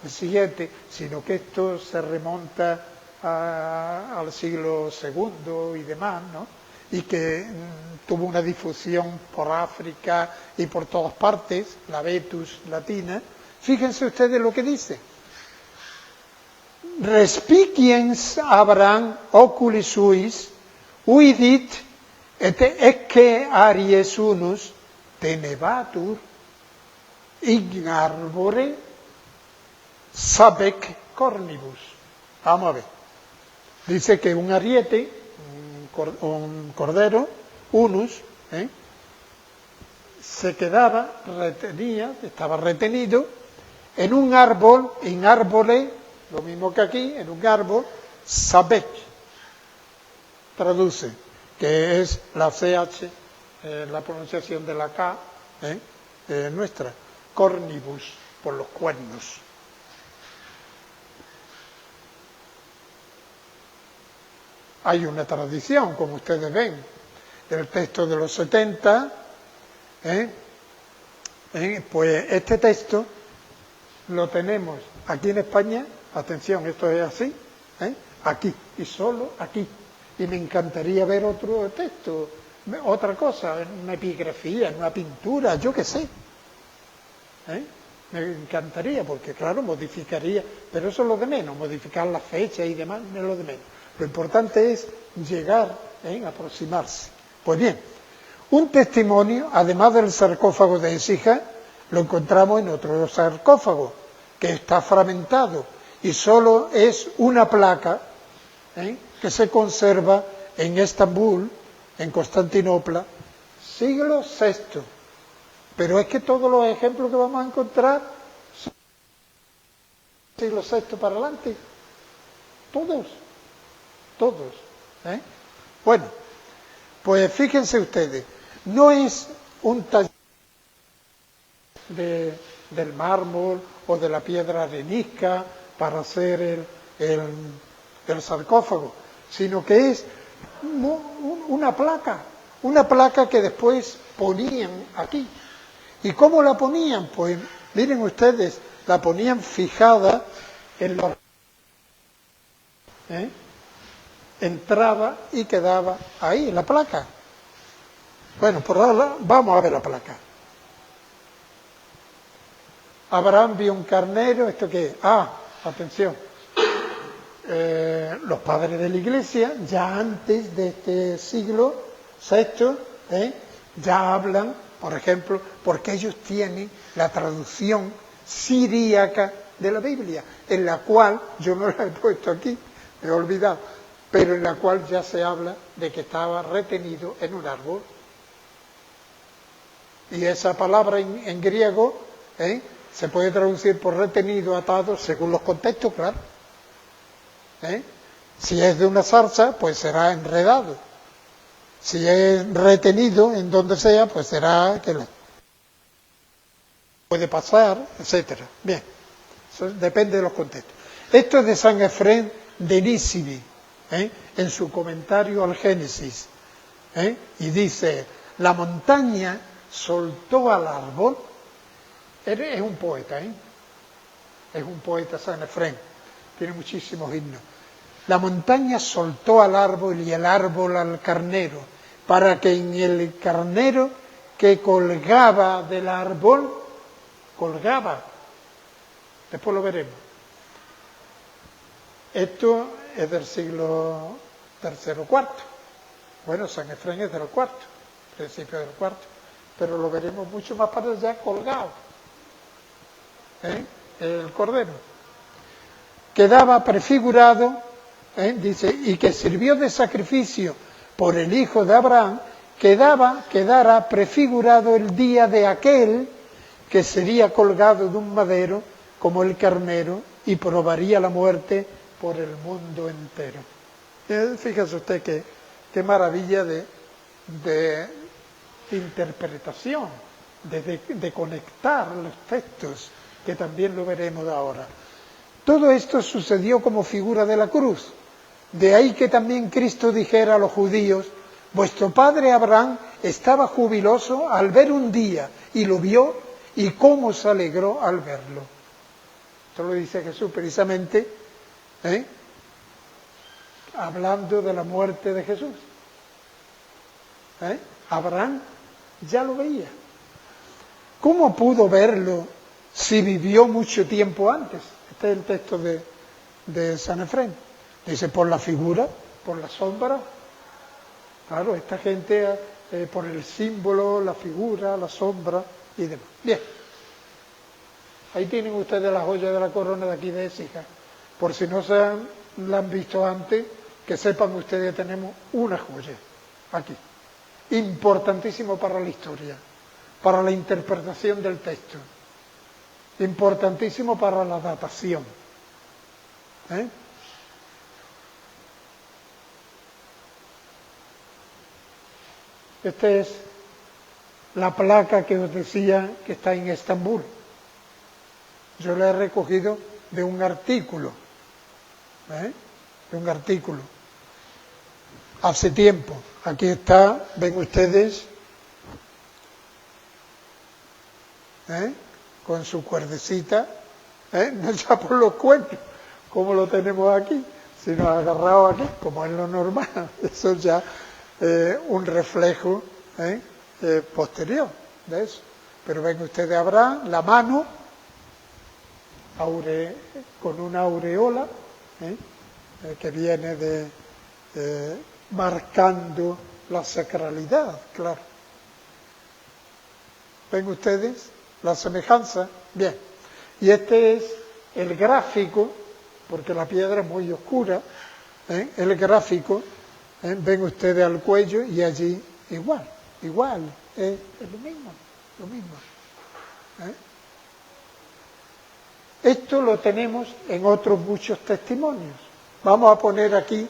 el siguiente, sino que esto se remonta al siglo II y demás, ¿no? Y que tuvo una difusión por África y por todas partes, la Vetus latina. Fíjense ustedes lo que dice. Respiciens Abraham oculi suis, uidit et ecce aries unus tenebatur in arbore sabec cornibus. Vamos a ver. Dice que un ariete, un cordero, unus, se quedaba, estaba retenido en un árbol, en árboles, lo mismo que aquí, en un árbol, sabec, traduce, que es la CH, la pronunciación de la K, nuestra, cornibus, por los cuernos. Hay una tradición, como ustedes ven, del texto de los 70, pues este texto lo tenemos aquí en España, atención, esto es así, aquí, y solo aquí. Y me encantaría ver otro texto, otra cosa, una epigrafía, una pintura, yo qué sé. Me encantaría, porque claro, modificaría, pero eso es lo de menos, modificar la fecha y demás, es lo de menos. Lo importante es llegar, aproximarse. Pues bien, un testimonio, además del sarcófago de Écija, lo encontramos en otro sarcófago, que está fragmentado y solo es una placa que se conserva en Estambul, en Constantinopla, siglo VI. Pero es que todos los ejemplos que vamos a encontrar son siglo VI para adelante. Todos. Bueno, pues fíjense ustedes, no es un taller del mármol o de la piedra arenisca para hacer el, el sarcófago, sino que es una placa que después ponían aquí. ¿Y cómo la ponían? Pues miren ustedes, la ponían fijada en los... entraba y quedaba ahí la placa. Bueno, por ahora vamos a ver la placa. Abraham vio un carnero, ¿esto qué es? Atención. Los padres de la Iglesia, ya antes de este siglo VI, ya hablan, por ejemplo, porque ellos tienen la traducción siríaca de la Biblia, en la cual, yo no la he puesto aquí, me he olvidado, pero en la cual ya se habla de que estaba retenido en un árbol. Y esa palabra en griego se puede traducir por retenido, atado, según los contextos, claro. Si es de una zarza, pues será enredado. Si es retenido en donde sea, pues será que puede pasar, etcétera. Bien, eso depende de los contextos. Esto es de San Efrén de Nísibis, en su comentario al Génesis, y dice: la montaña soltó al árbol. Es un poeta, es un poeta San Efrén, tiene muchísimos himnos. La montaña soltó al árbol y el árbol al carnero, para que en el carnero que colgaba del árbol, después lo veremos. Esto es del siglo III o IV. Bueno, San Efrén es del IV, principio del IV, pero lo veremos mucho más para allá, colgado. El cordero. Quedaba prefigurado, dice, y que sirvió de sacrificio por el hijo de Abraham, quedara prefigurado el día de aquel que sería colgado de un madero como el carnero y probaría la muerte por el mundo entero. Fíjese usted qué maravilla de interpretación, de conectar los textos, que también lo veremos ahora. Todo esto sucedió como figura de la cruz. De ahí que también Cristo dijera a los judíos: vuestro padre Abraham estaba jubiloso al ver un día, y lo vio, y cómo se alegró al verlo. Esto lo dice Jesús precisamente, hablando de la muerte de Jesús. Abraham ya lo veía. ¿Cómo pudo verlo si vivió mucho tiempo antes? Este es el texto de San Efrén. Dice: por la figura, por la sombra. Claro, esta gente por el símbolo, la figura, la sombra y demás. Bien. Ahí tienen ustedes la joya de la corona de aquí de Écija. Por si no la han visto antes, que sepan ustedes que tenemos una joya aquí. Importantísimo para la historia, para la interpretación del texto, importantísimo para la datación. Esta es la placa que os decía que está en Estambul. Yo la he recogido de un artículo, hace tiempo. Aquí está, ven ustedes, con su cuerdecita, no ya por los cuentos, como lo tenemos aquí, sino agarrado aquí, como es lo normal. Eso ya un reflejo posterior de eso. Pero ven ustedes, Abraham, la mano con una aureola que viene marcando la sacralidad, claro. ¿Ven ustedes la semejanza? Bien. Y este es el gráfico, porque la piedra es muy oscura, el gráfico, ven ustedes al cuello y allí igual, es lo mismo. Esto lo tenemos en otros muchos testimonios. Vamos a poner aquí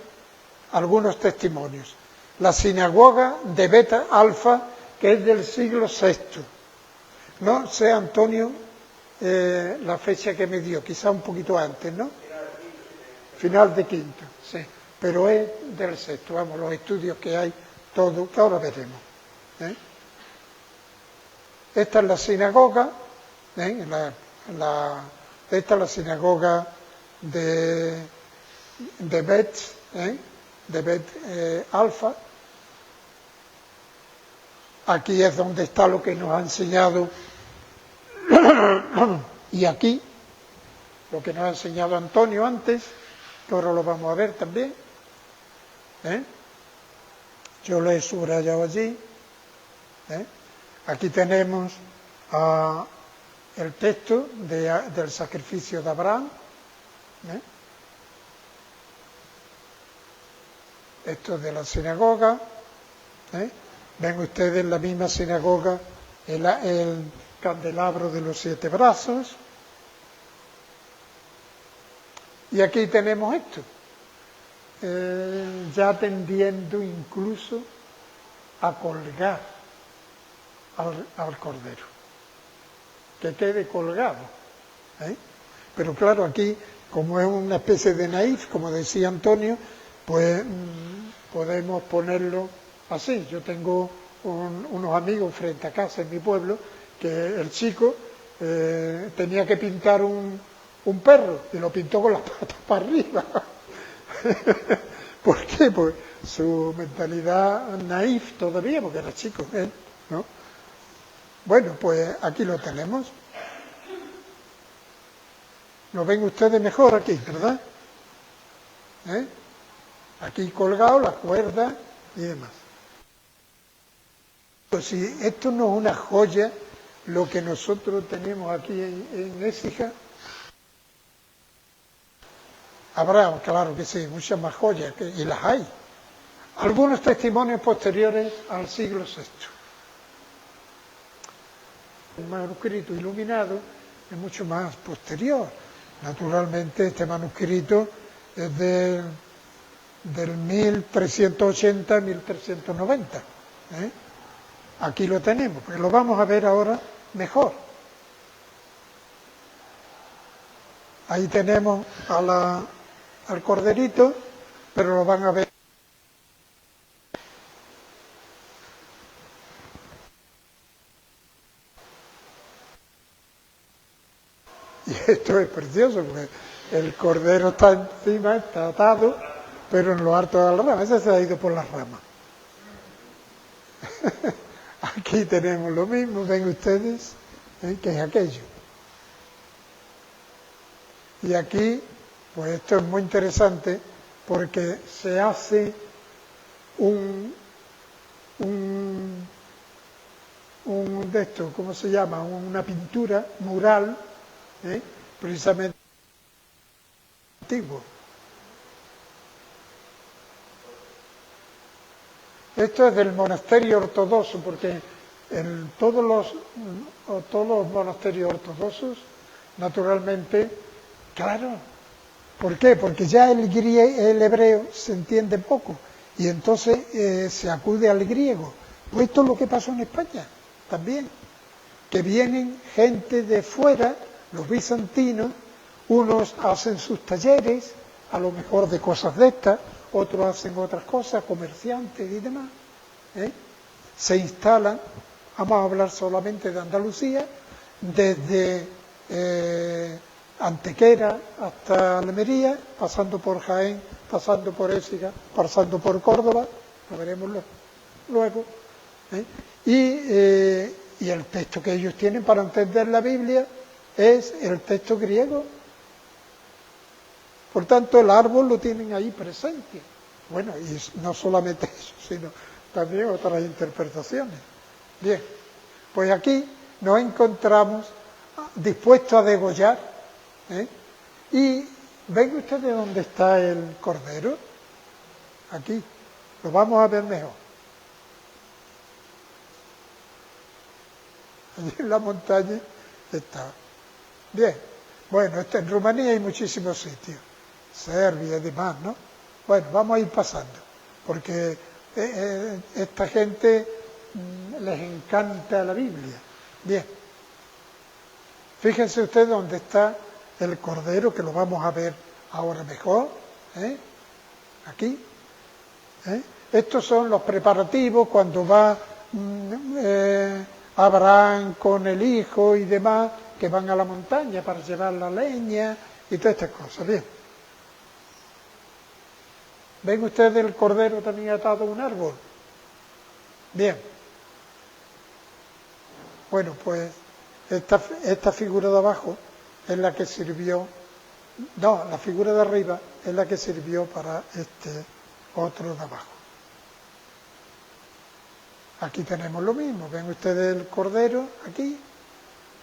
algunos testimonios. La sinagoga de Beta Alfa, que es del siglo VI. No sé, Antonio, la fecha que me dio, quizá un poquito antes, ¿no? final de quinto, sí, pero es del sexto, vamos, los estudios que hay, todo, que ahora veremos. Esta es la sinagoga, esta es la sinagoga de Bet Alfa. Aquí es donde está lo que nos ha enseñado y aquí lo que nos ha enseñado Antonio antes, que ahora lo vamos a ver también. Yo lo he subrayado allí. Aquí tenemos el texto del sacrificio de Abraham. Esto es de la sinagoga. Ven ustedes la misma sinagoga, el candelabro de los 7 brazos. Y aquí tenemos esto, ya tendiendo incluso a colgar al cordero, que quede colgado. Pero claro, aquí, como es una especie de naif, como decía Antonio, pues podemos ponerlo así. Yo tengo unos amigos frente a casa en mi pueblo, que el chico tenía que pintar un perro y lo pintó con las patas para arriba. ¿Por qué? Pues su mentalidad naif todavía, porque era chico, ¿no? Bueno, pues aquí lo tenemos. Lo ven ustedes mejor aquí, ¿verdad? Aquí colgado, la cuerda y demás. Pues si esto no es una joya, lo que nosotros tenemos aquí en Écija, habrá, claro que sí, muchas más joyas, y las hay. Algunos testimonios posteriores al siglo VI. El manuscrito iluminado es mucho más posterior. Naturalmente, este manuscrito es del 1380-1390. Aquí lo tenemos, pues lo vamos a ver ahora mejor. Ahí tenemos al corderito, pero lo van a ver. Y esto es precioso, porque el cordero está encima, está atado, pero en lo alto de la rama. Ese se ha ido por las ramas. Aquí tenemos lo mismo, ven ustedes, que es aquello. Y aquí, pues esto es muy interesante, porque se hace un de esto, ¿cómo se llama? Una pintura mural, precisamente antiguo. Esto es del monasterio ortodoxo, porque todos los monasterios ortodoxos, naturalmente, claro. ¿Por qué? Porque ya el hebreo se entiende poco y entonces se acude al griego. Pues esto es lo que pasó en España también, que vienen gente de fuera, los bizantinos, unos hacen sus talleres, a lo mejor de cosas de estas, otros hacen otras cosas, comerciantes y demás. Se instalan, vamos a hablar solamente de Andalucía, desde Antequera hasta Almería, pasando por Jaén, pasando por Écija, pasando por Córdoba, lo veremos luego. Y el texto que ellos tienen para entender la Biblia es el texto griego. Por tanto, el árbol lo tienen ahí presente. Bueno, y no solamente eso, sino también otras interpretaciones. Bien, pues aquí nos encontramos dispuestos a degollar. Y ven ustedes dónde está el cordero. Aquí, lo vamos a ver mejor. Allí en la montaña está. Bien, bueno, en Rumanía hay muchísimos sitios, Serbia y demás, ¿no? Bueno, vamos a ir pasando, porque esta gente les encanta la Biblia. Bien, fíjense ustedes dónde está el cordero, que lo vamos a ver ahora mejor. ¿eh? Aquí. ¿Eh? Estos son los preparativos cuando va Abraham con el hijo y demás, que van a la montaña para llevar la leña y todas estas cosas. Bien. ¿Ven ustedes el cordero también atado a un árbol? Bien. Bueno, pues esta figura de abajo es la que sirvió, no, la figura de arriba es la que sirvió para este otro de abajo. Aquí tenemos lo mismo, ven ustedes el cordero aquí,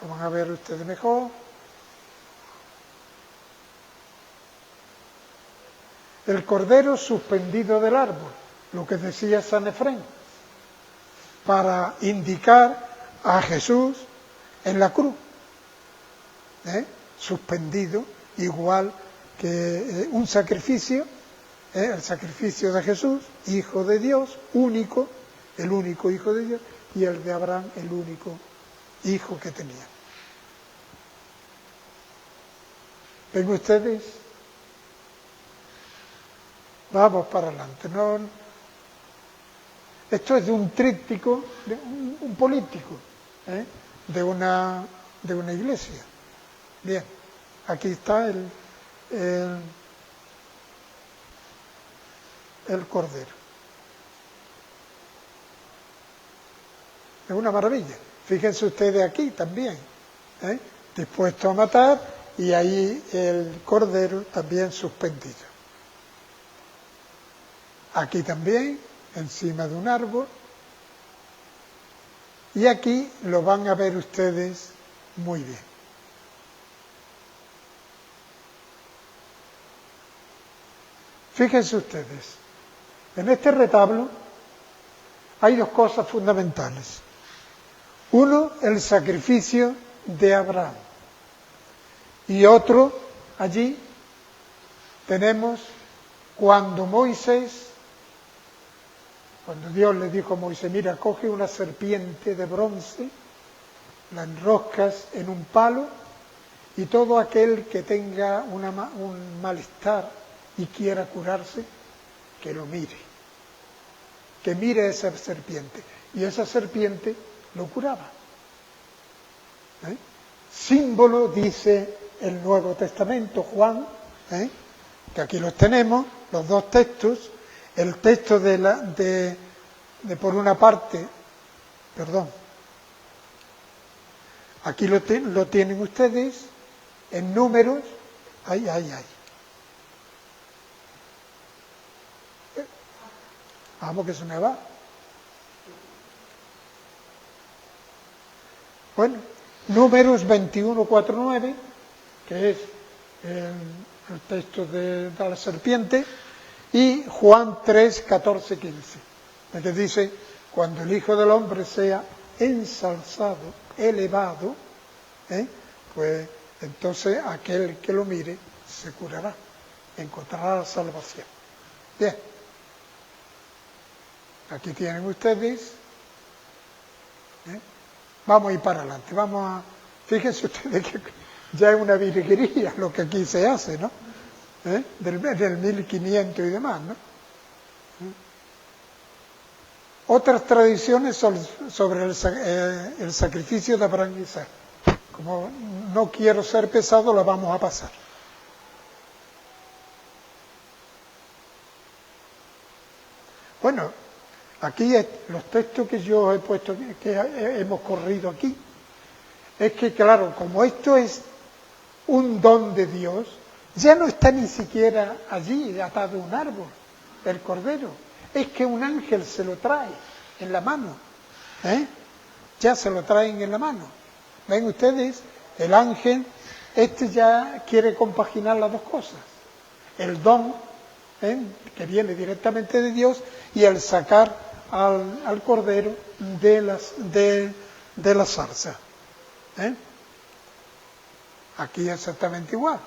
lo van a ver ustedes mejor. El cordero suspendido del árbol, lo que decía San Efrén, para indicar a Jesús en la cruz, suspendido, igual que un sacrificio, el sacrificio de Jesús, Hijo de Dios, único, el único Hijo de Dios, y el de Abraham, el único hijo que tenía. ¿Ven ustedes? Vamos para adelante. No, esto es de un tríptico, de un político, de una iglesia. Bien, aquí está el cordero. Es una maravilla. Fíjense ustedes aquí también, dispuesto a matar, y ahí el cordero también suspendido. Aquí también, encima de un árbol. Y aquí lo van a ver ustedes muy bien. Fíjense ustedes, en este retablo hay dos cosas fundamentales. Uno, el sacrificio de Abraham. Y otro, allí tenemos cuando Dios le dijo a Moisés, mira, coge una serpiente de bronce, la enroscas en un palo, y todo aquel que tenga un malestar y quiera curarse, que lo mire. Que mire esa serpiente. Y esa serpiente lo curaba. Símbolo, dice el Nuevo Testamento, Juan, que aquí los tenemos, los dos textos, el texto de por una parte, perdón, aquí lo tienen ustedes, en Números, ay. Vamos que se me va. Bueno, Números 21:4-9, que es el texto de la serpiente, y Juan 3:14-15, que dice, cuando el Hijo del Hombre sea ensalzado, elevado, pues entonces aquel que lo mire se curará, encontrará la salvación. Bien, aquí tienen ustedes. Vamos a ir para adelante, fíjense ustedes que ya es una virguería lo que aquí se hace, ¿no? Del 1500 y demás, ¿no? Otras tradiciones sobre el sacrificio de Abraham y Isaac. Como no quiero ser pesado, la vamos a pasar. Bueno, aquí los textos que yo he puesto, que hemos corrido aquí, es que claro, como esto es un don de Dios, ya no está ni siquiera allí atado a un árbol, el cordero. Es que un ángel se lo trae en la mano. Ya se lo traen en la mano. ¿Ven ustedes? El ángel, ya quiere compaginar las dos cosas. El don, que viene directamente de Dios, y el sacar al cordero de la zarza. Aquí exactamente igual.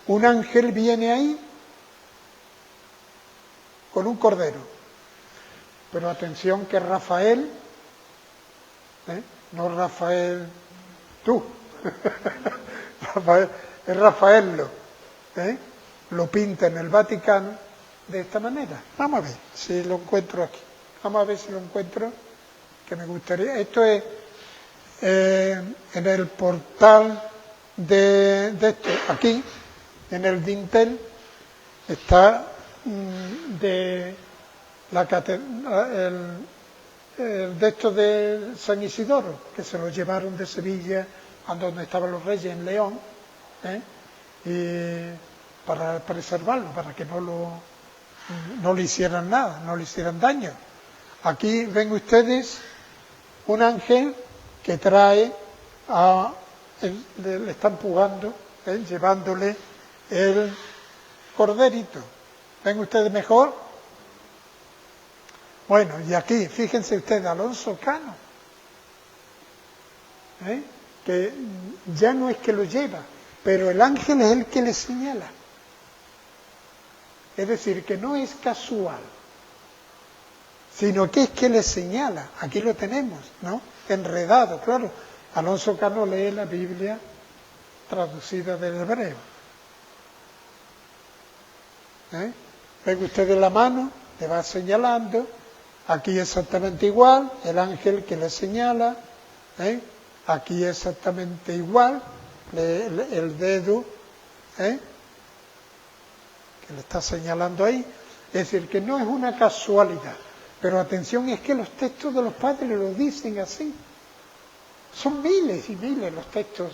Un ángel viene ahí con un cordero. Pero atención que Rafael, no Rafael tú, Rafael, es Rafaello, lo pinta en el Vaticano de esta manera. Vamos a ver si lo encuentro aquí. Vamos a ver si lo encuentro, que me gustaría. Esto es en el portal de esto, aquí, en el dintel, está de la el de esto de San Isidoro, que se lo llevaron de Sevilla a donde estaban los reyes, en León, y para preservarlo, para que no le hicieran nada, no le hicieran daño. Aquí ven ustedes un ángel que trae le están empujando, llevándole el corderito. ¿Ven ustedes mejor? Bueno, y aquí, fíjense ustedes, Alonso Cano, que ya no es que lo lleva, pero el ángel es el que le señala. Es decir, que no es casual, sino que es que le señala. Aquí lo tenemos, ¿no? Enredado, claro. Alonso Cano lee la Biblia traducida del hebreo. Ven ustedes la mano, le va señalando. Aquí exactamente igual, el ángel que le señala. Aquí exactamente igual, el dedo que le está señalando ahí. Es decir, que no es una casualidad. Pero atención, es que los textos de los padres lo dicen así. Son miles y miles los textos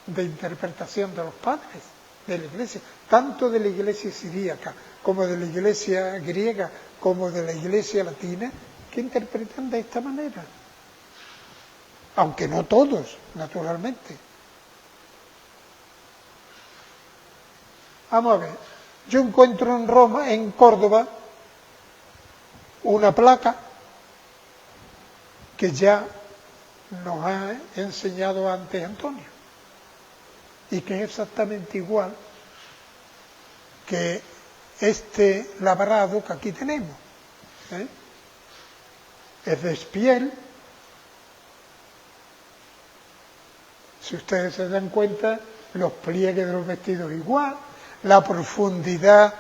de interpretación de los padres de la Iglesia, tanto de la Iglesia siríaca como de la Iglesia griega, como de la Iglesia latina, que interpretan de esta manera. Aunque no todos, naturalmente. Vamos a ver. Yo encuentro en Roma, en Córdoba, una placa que ya nos ha enseñado antes Antonio, y que es exactamente igual que este labrado que aquí tenemos. Es de espiel. Si ustedes se dan cuenta, los pliegues de los vestidos igual, la profundidad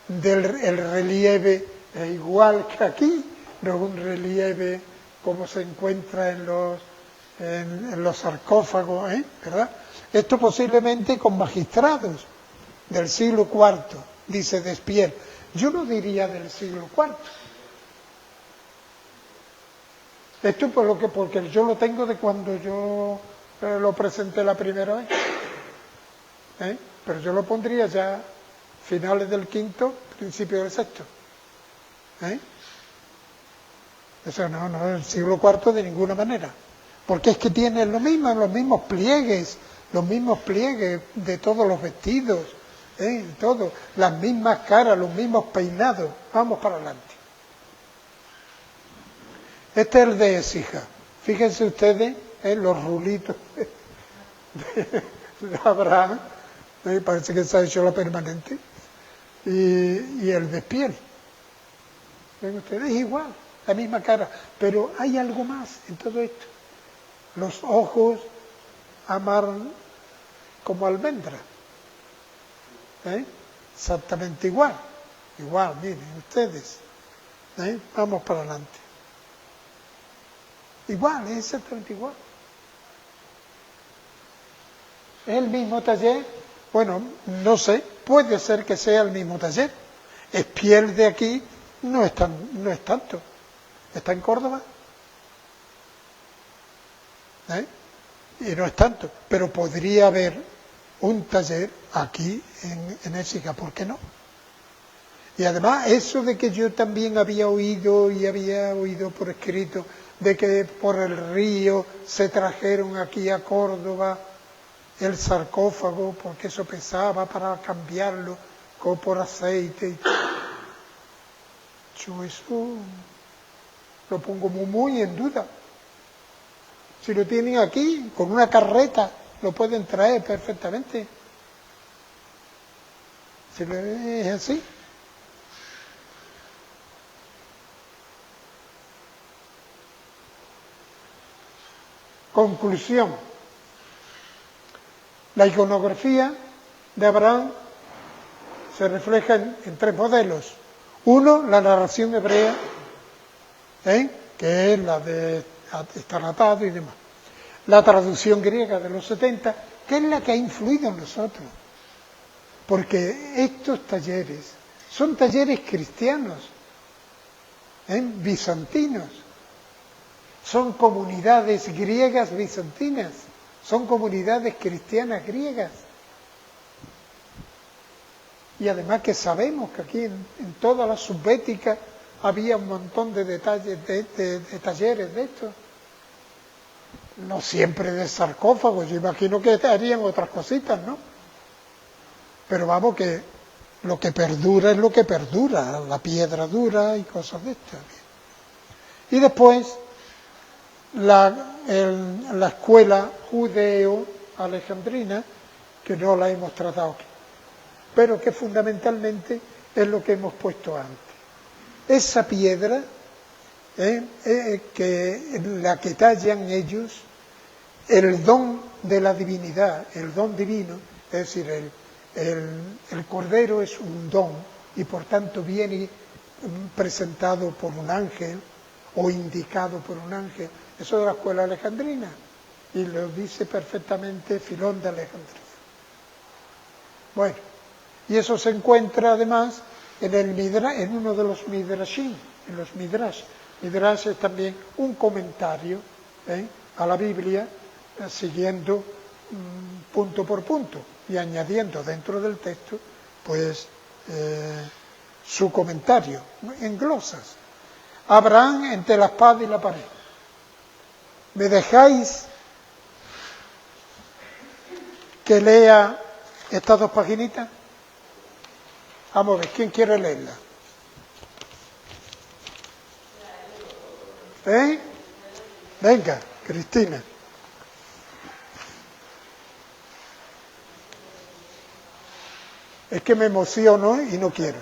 del relieve es igual que aquí, no es un relieve como se encuentra en los sarcófagos, ¿verdad? Esto posiblemente con magistrados del siglo IV, dice Despiel. Yo no diría del siglo IV. Esto porque yo lo tengo de cuando yo lo presenté la primera vez. Pero yo lo pondría ya finales del V, principio del VI. Eso no es el siglo IV de ninguna manera. Porque es que tiene los mismos pliegues de todos los vestidos, todo, las mismas caras, los mismos peinados. Vamos para adelante. Este es el de Écija. Fíjense ustedes los rulitos de Abraham, parece que se ha hecho la permanente, y el de piel. ¿Ven ustedes? Es igual, la misma cara, pero hay algo más en todo esto. Los ojos amaron como almendra. Exactamente igual. Igual, miren ustedes. Vamos para adelante. Igual, es exactamente igual. ¿Es el mismo taller? Bueno, no sé, puede ser que sea el mismo taller. Espiel de aquí no es tanto. Está en Córdoba. Y no es tanto. Pero podría haber un taller aquí en Écija, ¿por qué no? Y además, eso de que yo también había oído por escrito, de que por el río se trajeron aquí a Córdoba el sarcófago, porque eso pesaba para cambiarlo por aceite. Yo eso lo pongo muy en duda. Si lo tienen aquí, con una carreta, lo pueden traer perfectamente. Si es así. Conclusión. La iconografía de Abraham se refleja en tres modelos. Uno, la narración hebrea, que es la de estar atado y demás. La traducción griega de los 70, que es la que ha influido en nosotros. Porque estos talleres son talleres cristianos, bizantinos. Son comunidades griegas bizantinas, son comunidades cristianas griegas. Y además que sabemos que aquí en toda la subbética había un montón de detalles, de talleres de estos. No siempre de sarcófagos, yo imagino que harían otras cositas, ¿no? Pero vamos, que lo que perdura es lo que perdura, la piedra dura y cosas de estas. Y después, la escuela judeo-alejandrina, que no la hemos tratado aquí, pero que fundamentalmente es lo que hemos puesto antes. Esa piedra, la que tallan ellos, el don de la divinidad, el don divino, es decir, el cordero es un don y por tanto viene presentado por un ángel o indicado por un ángel. Eso de la escuela alejandrina, y lo dice perfectamente Filón de Alejandría. Bueno, y eso se encuentra además en uno de los midrashim, en los midrash. Midrash es también un comentario a la Biblia, siguiendo punto por punto y añadiendo dentro del texto pues su comentario en glosas. Abraham entre la espada y la pared. ¿Me dejáis que lea estas dos paginitas? Vamos a ver, ¿quién quiere leerla? Venga, Cristina. Es que me emociono y no quiero.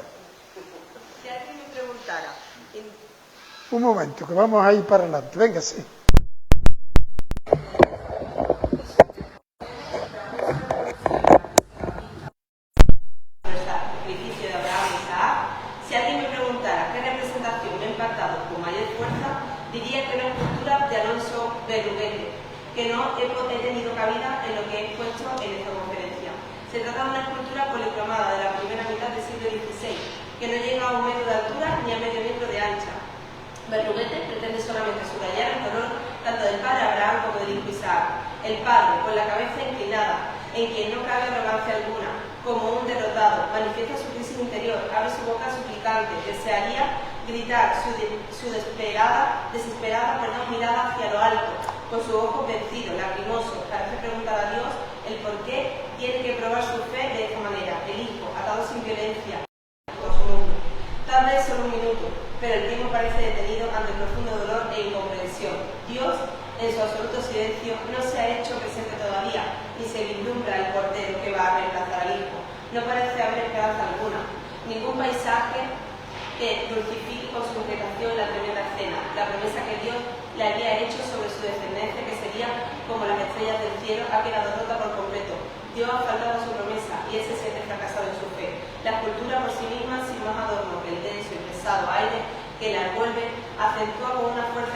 Si alguien me preguntara... Un momento, que vamos a ir para adelante. Venga, sí. Sacrificio de Abraham y Isaac. Si alguien me preguntara qué representación me ha impactado con mayor fuerza, diría que una escultura de Alonso Berruguete, que no he tenido cabida en lo que he expuesto en esta conferencia. Se trata de una escultura policromada de la primera mitad del siglo XVI, que no llega a 1 metro de altura ni a medio metro de ancha. Berruguete pretende solamente subrayar el dolor tanto del padre Abraham como del hijo Isaac. El padre, con la cabeza inclinada, en quien no cabe arrogancia alguna, como un derrotado, manifiesta su crisis interior, abre su boca suplicante, desearía gritar su desesperada mirada hacia lo alto, con sus ojos vencidos, lacrimosos, parece preguntar a Dios el por qué tiene que probar su fe de esta manera. El hijo, atado sin violencia, con su mundo. Tal vez solo un minuto, pero el tiempo parece detenido ante el profundo dolor e incomprensión. Dios, en su absoluto silencio, no se ha hecho presente todavía, ni se vislumbra el cordero que va a reemplazar al hijo. No parece haber esperanza alguna, ningún paisaje que dulcifique con su concretación la tremenda escena, la promesa que Dios le había hecho sobre su descendencia, que sería como las estrellas del cielo, ha quedado rota por completo. Dios ha faltado a su promesa y él se siente fracasado en su fe. La escultura por sí misma, sin más adorno que el denso y pesado aire que la envuelve, acentúa con una fuerza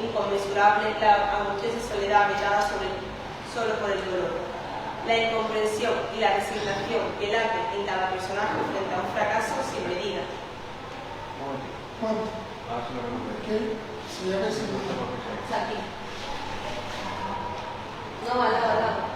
inconmensurable la angustiosa soledad habitada solo por el dolor. La incomprensión y la resignación que el arte en cada personaje frente a un fracaso sin medida. ¿Qué? Si ya ves Aquí. No, al lado.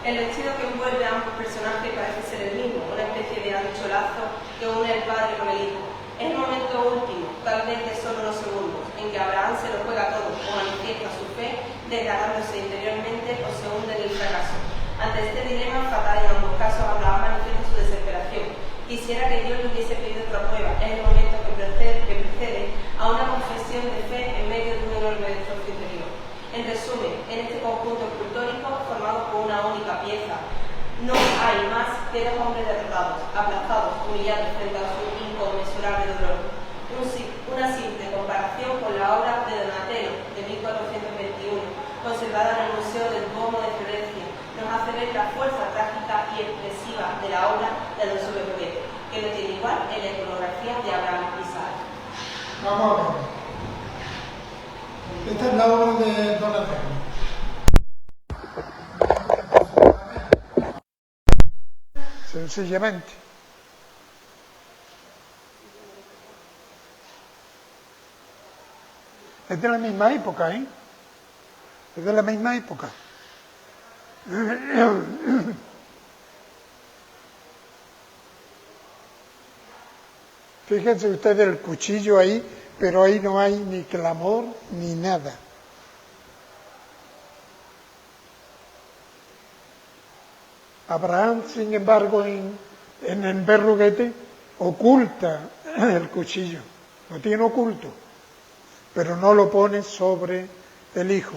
El vestido que envuelve a ambos personajes parece ser el mismo, una especie de ancho lazo que une el padre con el hijo. Es el momento último, tal vez de solo unos segundos, en que Abraham se lo juega todo o manifiesta su fe, degradándose interiormente o se hunde en el fracaso. Ante este dilema fatal en ambos casos, Abraham manifiesta su desesperación. Quisiera que Dios le hubiese pedido otra prueba. Es el momento que precede a una confesión de fe en medio de un enorme destrozo interior. En resumen, en este conjunto escultórico formado por una única pieza, no hay más que dos hombres derrotados, aplastados, humillados frente a su inconmensurable dolor. Una simple comparación con la obra de Donatello de 1421, conservada en el Museo del Duomo de Florencia, nos hace ver la fuerza trágica y y expresiva de la obra de Alonso Berruguete, que no tiene igual en la iconografía de Abraham Isaac. Vamos a ver. Esta es la obra de Donatello. Sencillamente. Es de la misma época, ¿eh? Es de la misma época. Fíjense ustedes el cuchillo ahí, pero ahí no hay ni clamor ni nada. Abraham, sin embargo, en el Berruguete oculta el cuchillo, lo tiene oculto, pero no lo pone sobre el hijo.